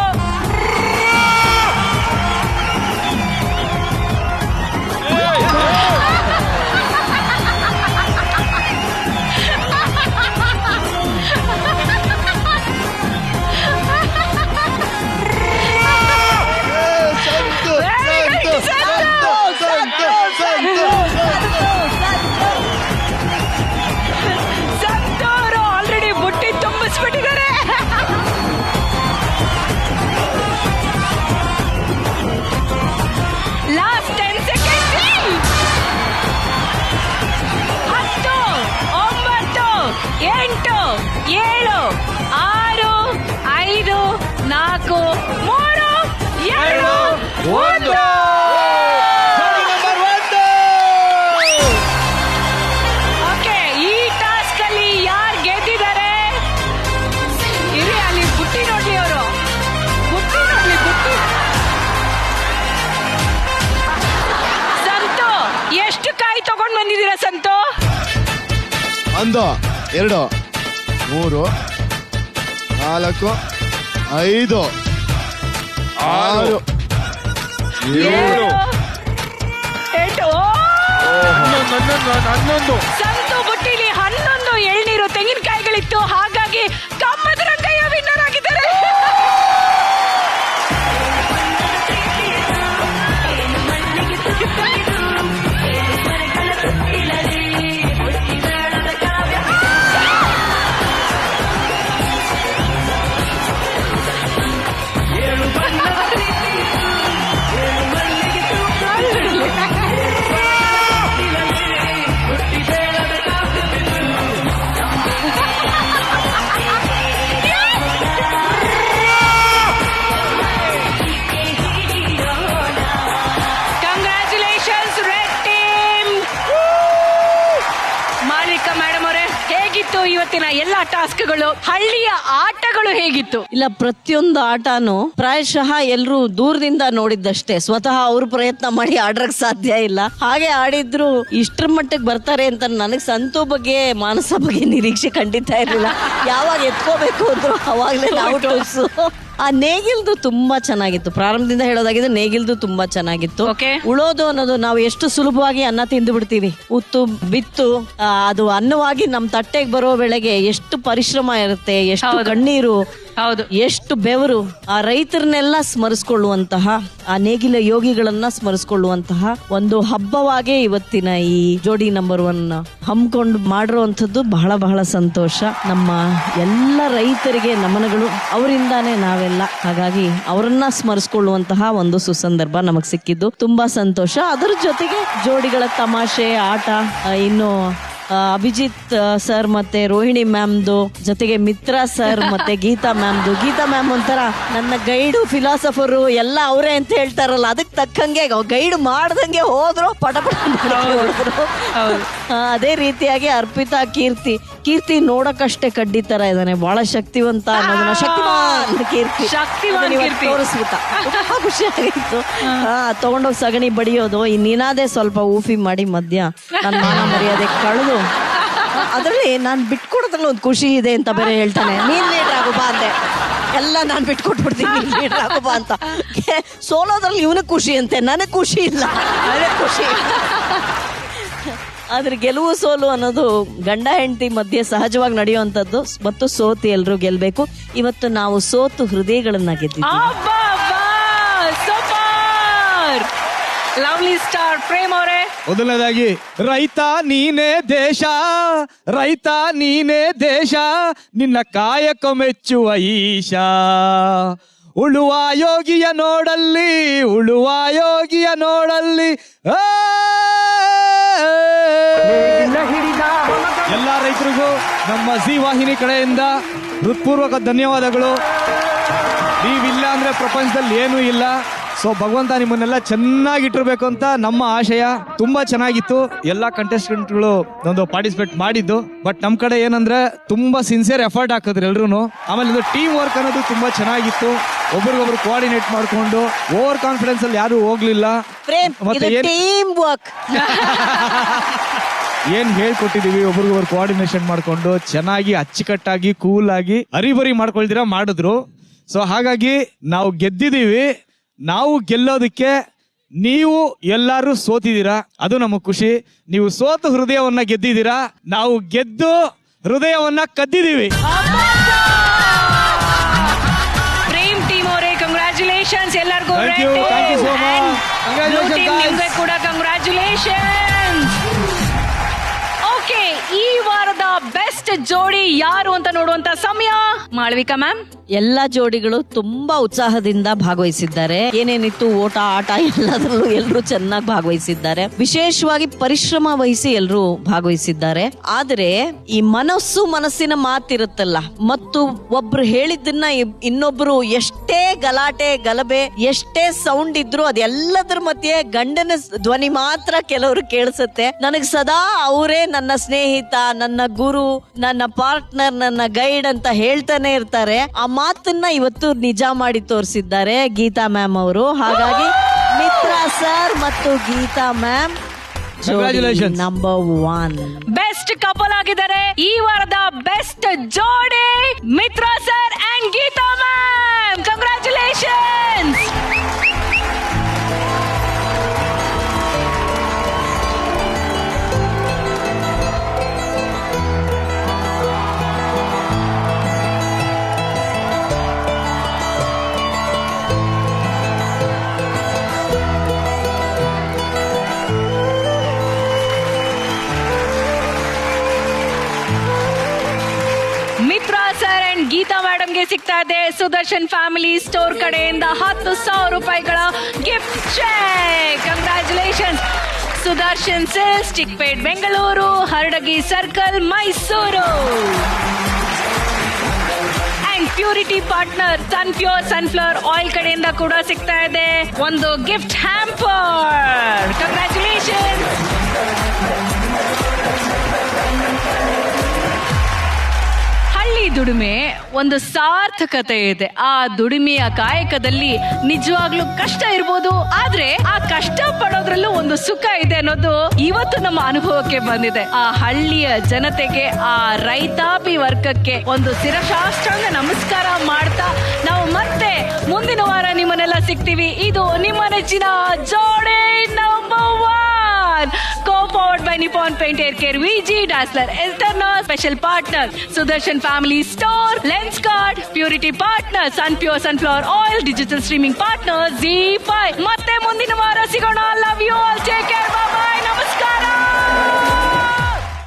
ಸಂತೋರು ಆಲ್ರೆಡಿ ಬುಟ್ಟಿ ತುಂಬಿಸ್ಬಿಟ್ಟಿದ್ದಾರೆ. Last 10 second. 10, 9, 8, 7, 6, 5, 4, 3, 2, 1. ಓಕೆ, ಈ ಟಾಸ್ಕ್ ಅಲ್ಲಿ ಯಾರು ಗೆದ್ದಿದ್ದಾರೆ? ಇರಿ, ಅಲ್ಲಿ ಬುಟ್ಟಿ ನೋಡ್ಲಿ ಅವರು. ಬುಟ್ಟಿ. ಸಂತು, ಎಷ್ಟು ಕಾಯಿ ತಗೊಂಡ್ ಬಂದಿದ್ದೀರಾ ಸಂತು? 1, 2, 3, 4 5 6 7 11 ಸಂತು ಬುಟ್ಟಿಲಿ 11 ಎಳ್ನೀರು ತೆಂಗಿನಕಾಯಿಗಳಿತ್ತು. ಹಾಗಾಗಿ ಕಮ್ಮದ ರಂಗಯ್ಯ ವಿನ್ನರ್ ಆಗಿದ್ದಾರೆ. ಇವತ್ತಿನ ಎಲ್ಲಾ ಟಾಸ್ಕ್ಗಳು, ಹಳ್ಳಿಯ ಆಟಗಳು ಹೇಗಿತ್ತು? ಇಲ್ಲ, ಪ್ರತಿಯೊಂದು ಆಟನು ಪ್ರಾಯಶಃ ಎಲ್ರು ದೂರದಿಂದ ನೋಡಿದ್ದಷ್ಟೇ, ಸ್ವತಃ ಅವ್ರು ಪ್ರಯತ್ನ ಮಾಡಿ ಆಡ್ರಕ್ ಸಾಧ್ಯ ಇಲ್ಲ. ಹಾಗೆ ಆಡಿದ್ರು ಇಷ್ಟ್ರ ಮಟ್ಟಕ್ಕೆ ಬರ್ತಾರೆ ಅಂತ ನನಗ್ ಸಂತು ಬಗ್ಗೆ, ಮಾನಸ ಬಗ್ಗೆ ನಿರೀಕ್ಷೆ ಖಂಡಿತ ಇರ್ಲಿಲ್ಲ. ಯಾವಾಗ ಎತ್ಕೋಬೇಕು ಅಂದ್ರು ಅವಾಗ್ಲೇ ನಾವು ಟೂಸು. ಆ ನೇಗಿಲ್ದು ತುಂಬಾ ಚೆನ್ನಾಗಿತ್ತು. ಪ್ರಾರಂಭದಿಂದ ಹೇಳೋದಾಗಿದ್ರೆ ನೇಗಿಲ್ದು ತುಂಬಾ ಚೆನ್ನಾಗಿತ್ತು. ಉಳೋದು ಅನ್ನೋದು ನಾವು ಎಷ್ಟು ಸುಲಭವಾಗಿ ಅನ್ನ ತಿಂದು ಬಿಡ್ತೀವಿ. ಉತ್ತು ಬಿತ್ತು ಅದು ಅನ್ನವಾಗಿ ನಮ್ ತಟ್ಟೆಗೆ ಬರೋ ವೇಳೆಗೆ ಎಷ್ಟು ಪರಿಶ್ರಮ ಇರುತ್ತೆ, ಎಷ್ಟು ಕಣ್ಣೀರು, ಎಷ್ಟು ಬೆವರು. ಆ ರೈತರನ್ನೆಲ್ಲ ಸ್ಮರಿಸ್ಕೊಳ್ಳುವಂತಹ, ಆ ನೇಗಿಲ ಯೋಗಿಗಳನ್ನ ಸ್ಮರಿಸ್ಕೊಳ್ಳುವಂತಹ ಒಂದು ಹಬ್ಬವಾಗೇ ಇವತ್ತಿನ ಈ ಜೋಡಿ ನಂಬರ್ 1 ಹಮ್ಮಿಕೊಂಡು ಮಾಡಿರುವಂಥದ್ದು ಬಹಳ ಬಹಳ ಸಂತೋಷ. ನಮ್ಮ ಎಲ್ಲ ರೈತರಿಗೆ ನಮನಗಳು, ಅವರಿಂದಾನೇ ನಾವೆಲ್ಲ. ಹಾಗಾಗಿ ಅವರನ್ನ ಸ್ಮರಿಸ್ಕೊಳ್ಳುವಂತಹ ಒಂದು ಸುಸಂದರ್ಭ ನಮಗ್ ಸಿಕ್ಕಿದ್ದು ತುಂಬಾ ಸಂತೋಷ. ಅದರ ಜೊತೆಗೆ ಜೋಡಿಗಳ ತಮಾಷೆ, ಆಟ, ಇನ್ನು ಅಭಿಜಿತ್ ಸರ್ ಮತ್ತೆ ರೋಹಿಣಿ ಮ್ಯಾಮ್ದು, ಜೊತೆಗೆ ಮಿತ್ರ ಸರ್ ಮತ್ತೆ ಗೀತಾ ಮ್ಯಾಮ್ದು. ಗೀತಾ ಮ್ಯಾಮ್ ಒಂಥರ ನನ್ನ ಗೈಡು, ಫಿಲಾಸಫರು ಎಲ್ಲ ಅವರೇ ಅಂತ ಹೇಳ್ತಾರಲ್ಲ, ಅದಕ್ಕೆ ತಕ್ಕಂಗೆ ಗೈಡ್ ಮಾಡ್ದಂಗೆ ಹೋದ್ರು, ಪಟ ಹೊಡೆದ್ರು. ಅದೇ ರೀತಿಯಾಗಿ ಅರ್ಪಿತಾ, ಕೀರ್ತಿ ನೋಡಕ್ಕಷ್ಟೇ ಕಡ್ಡಿ ತರ ಇದ್ದಾನೆ, ಬಹಳ ಶಕ್ತಿವಂತ ಅನ್ನೋದನ್ನ, ಕೀರ್ತಿ ತೋರಿಸ್ಬಿಟ್ಟ. ತುಂಬಾ ಖುಷಿ ಆಗಿತ್ತು. ತಗೊಂಡೋಗಿ ಸಗಣಿ ಬಡಿಯೋದು, ಇನ್ನೇನಾದೇ ಸ್ವಲ್ಪ ಊಫಿ ಮಾಡಿ ಮಧ್ಯ ನನ್ನ ಮಾನ ಮರ್ಯಾದೆ ಕಳೆದು, ಅದ್ರಲ್ಲಿ ನಾನ್ ಬಿಟ್ಕೊಡೋದ್ರಲ್ಲಿ ಒಂದು ಖುಷಿ ಇದೆ ಅಂತ ಬೇರೆ ಹೇಳ್ತಾನೆ. ನೀನ್ ಲೀಡರ್ ಆಗು ಬಾ ಅಂದೆ, ಎಲ್ಲ ನಾನ್ ಬಿಟ್ಕೊಟ್ಬಿಡ್ತೀನಿ, ನೀನ್ ಲೀಡರ್ ಆಗು ಬಾ ಅಂತ. ಸೋಲೋದ್ರಲ್ಲಿ ಇವನಿಗೆ ಖುಷಿ ಅಂತೆ, ನನಗ್ ಖುಷಿ ಇಲ್ಲ, ನನಗೆ ಖುಷಿ. ಆದ್ರೆ ಗೆಲುವು ಸೋಲು ಅನ್ನೋದು ಗಂಡ ಹೆಂಡತಿ ಮಧ್ಯೆ ಸಹಜವಾಗಿ ನಡೆಯುವಂಥದ್ದು. ಮತ್ತು ಸೋತು ಎಲ್ರು ಗೆಲ್ಬೇಕು. ಇವತ್ತು ನಾವು ಸೋತು ಹೃದಯಗಳನ್ನ ಗೆದ್ದಿದ್ದೀವಿ. ಲವ್ಲಿ ಸ್ಟಾರ್ ಪ್ರೇಮ್ ಅವರೇ, ಮೊದಲನೇದಾಗಿ ರೈತ ನೀನೇ ದೇಶ, ರೈತ ನೀನೇ ದೇಶ, ನಿನ್ನ ಕಾಯಕ ಮೆಚ್ಚುವ ಈಶಾ. ಉಳುವ ಯೋಗಿಯ ನೋಡಲ್ಲಿ, ಉಳುವ ಯೋಗಿಯ ನೋಡಲ್ಲಿ. ಎಲ್ಲ ರೈತರಿಗೂ ನಮ್ಮ ಜಿ ವಾಹಿನಿ ಕಡೆಯಿಂದ ಹೃತ್ಪೂರ್ವಕ ಧನ್ಯವಾದಗಳು. ನೀವಿಲ್ಲ ಅಂದ್ರೆ ಪ್ರಪಂಚದಲ್ಲಿ ಏನೂ ಇಲ್ಲ. ಸೊ ಭಗವಂತ ನಿಮ್ಮನ್ನೆಲ್ಲ ಚೆನ್ನಾಗಿಟ್ಟಿರ್ಬೇಕು ಅಂತ ನಮ್ಮ ಆಶಯ. ತುಂಬಾ ಚೆನ್ನಾಗಿತ್ತು ಎಲ್ಲ ಕಂಟೆಸ್ಟೆಂಟ್ಗಳು ಒಂದು ಪಾರ್ಟಿಸಿಪೇಟ್ ಮಾಡಿದ್ದು. ಬಟ್ ನಮ್ ಕಡೆ ಏನಂದ್ರೆ ತುಂಬಾ ಸಿನ್ಸಿಯರ್ ಎಫರ್ಟ್ ಹಾಕಿದ್ರು ಎಲ್ರು. ಆಮೇಲೆ ಇದು ಟೀಮ್ ವರ್ಕ್ ಅನ್ನೋದು ತುಂಬಾ ಚೆನ್ನಾಗಿತ್ತು. ಒಬ್ರಿಗೊಬ್ರು ಕೋಆರ್ಡಿನೇಟ್ ಮಾಡ್ಕೊಂಡು ಓವರ್ ಕಾನ್ಫಿಡೆನ್ಸ್ ಅಲ್ಲಿ ಯಾರು ಹೋಗ್ಲಿಲ್ಲ. ಮತ್ತೆ ಏನ್ ಹೇಳ್ಕೊಟ್ಟಿದೀವಿ ಒಬ್ರಿಗೊಬ್ರು ಕೋಆರ್ಡಿನೇಷನ್ ಮಾಡ್ಕೊಂಡು ಚೆನ್ನಾಗಿ ಅಚ್ಚುಕಟ್ಟಾಗಿ ಕೂಲ್ ಆಗಿ ಹರಿಬರಿ ಮಾಡ್ಕೊಳ್ದಿರ ಮಾಡಿದ್ರು. ಸೊ ಹಾಗಾಗಿ ನಾವು ಗೆದ್ದಿದೀವಿ. ನಾವು ಗೆಲ್ಲೋದಕ್ಕೆ ನೀವು ಎಲ್ಲರೂ ಸೋತಿದ್ದೀರಾ, ಅದು ನಮಗ್ ಖುಷಿ. ನೀವು ಸೋತು ಹೃದಯವನ್ನ ಗೆದ್ದಿದ್ದೀರಾ, ನಾವು ಗೆದ್ದು ಹೃದಯವನ್ನ ಕದ್ದಿದ್ದೀವಿ. ಪ್ರೇಮ್ ಟೀಮ್ ಅವರೇ ಕಂಗ್ರಾಚುಲೇಷನ್ಸ್ ಎಲ್ಲರಿಗೂ. ಕೂಡ ಕಂಗ್ರಾಚುಲೇಷನ್ಸ್. ಓಕೆ, ಈ ವಾರದ ಬೆಸ್ಟ್ ಜೋಡಿ ಯಾರು ಅಂತ ನೋಡುವಂತ ಸಮಯ. ಮಾಳವಿಕಾ ಮ್ಯಾಮ್, ಎಲ್ಲಾ ಜೋಡಿಗಳು ತುಂಬಾ ಉತ್ಸಾಹದಿಂದ ಭಾಗವಹಿಸಿದ್ದಾರೆ. ಏನೇನಿತ್ತು ಓಟ ಆಟ ಎಲ್ಲದರಲ್ಲೂ ಎಲ್ಲರೂ ಚೆನ್ನಾಗಿ ಭಾಗವಹಿಸಿದ್ದಾರೆ. ವಿಶೇಷವಾಗಿ ಪರಿಶ್ರಮ ವಹಿಸಿ ಎಲ್ಲರೂ ಭಾಗವಹಿಸಿದ್ದಾರೆ. ಆದ್ರೆ ಈ ಮನಸ್ಸಿನ ಮಾತಿರುತ್ತಲ್ಲ, ಮತ್ತು ಒಬ್ರು ಹೇಳಿದ್ದನ್ನ ಇನ್ನೊಬ್ರು ಎಷ್ಟೇ ಗಲಾಟೆ ಗಲಭೆ ಎಷ್ಟೇ ಸೌಂಡ್ ಇದ್ರು ಅದೆಲ್ಲದ್ರ ಮಧ್ಯೆ ಗಂಡನ ಧ್ವನಿ ಮಾತ್ರ ಕೆಲವರು ಕೇಳಿಸುತ್ತೆ. ನನಗ್ ಸದಾ ಅವರೇ ನನ್ನ ಸ್ನೇಹಿತ, ನನ್ನ ಗುರು, ನನ್ನ ಪಾರ್ಟ್ನರ್, ನನ್ನ ಗೈಡ್ ಅಂತ ಹೇಳ್ತಾನೆ ಇರ್ತಾರೆ. ಆ ಮಾತನ್ನ ಇವತ್ತು ನಿಜ ಮಾಡಿ ತೋರಿಸಿದ್ದಾರೆ ಗೀತಾ ಮ್ಯಾಮ್ ಅವರು. ಹಾಗಾಗಿ ಮಿತ್ರ ಸರ್ ಮತ್ತು Geetha ma'am Congratulations. Number 1. Best couple ಆಗಿದ್ದಾರೆ ಈ ವಾರದ ಬೆಸ್ಟ್ ಜೋಡಿ Mitra sir and Geetha ma'am. Congratulations. Mitra sir and Geetha ಮೇಡಮ್ಗೆ ಸಿಗ್ತಾ ಇದೆ ಸುದರ್ಶನ್ ಫ್ಯಾಮಿಲಿ ಸ್ಟೋರ್ ಕಡೆಯಿಂದ 10,000 ರೂಪಾಯಿಗಳ gift cheque. Congratulations. Sudarshan sales, Chickpet Bengaluru, ಹರಡಗಿ circle, Mysuru. And purity partner sunflower oil ಕಡೆಯಿಂದ ಕೂಡ ಸಿಗ್ತಾ ಇದೆ ಒಂದು ಗಿಫ್ಟ್ ಹ್ಯಾಂಪರ್. ಕಂಗ್ರಾಚುಲೇಷನ್. ಹಳ್ಳಿ ದುಡಿಮೆ ಒಂದು ಸಾರ್ಥಕತೆ ಇದೆ. ಆ ದುಡಿಮೆಯ ಕಾಯಕದಲ್ಲಿ ನಿಜವಾಗ್ಲೂ ಕಷ್ಟ ಇರ್ಬೋದು, ಆದ್ರೆ ಆ ಕಷ್ಟ ಪಡೋದ್ರಲ್ಲೂ ಒಂದು ಸುಖ ಇದೆ ಅನ್ನೋದು ಇವತ್ತು ನಮ್ಮ ಅನುಭವಕ್ಕೆ ಬಂದಿದೆ. ಆ ಹಳ್ಳಿಯ ಜನತೆಗೆ, ಆ ರೈತಾಪಿ ವರ್ಗಕ್ಕೆ ಒಂದು ಶಿರಶಾಸ್ತ್ರಾಂಗ ನಮಸ್ಕಾರ ಮಾಡ್ತಾ ನಾವು ಮತ್ತೆ ಮುಂದಿನ ವಾರ ನಿಮ್ಮನ್ನೆಲ್ಲ ಸಿಗ್ತೀವಿ. ಇದು ನಿಮ್ಮ ನೆಚ್ಚಿನ ಜೋಡಿ number 1, co-powered by Nippon Paint Air Care, VG, Dazzler, Eterna, special partner, Sudarshan Family Store, Lenskart, Purity Partner, Sunpure Sunflower Oil, Digital Streaming Partner, Z5. ಮತ್ತೆ ಮುಂದಿನ ವಾರ ಸಿಗೋಣ. Love you all. Take care. Bye bye. ನಮಸ್ಕಾರ.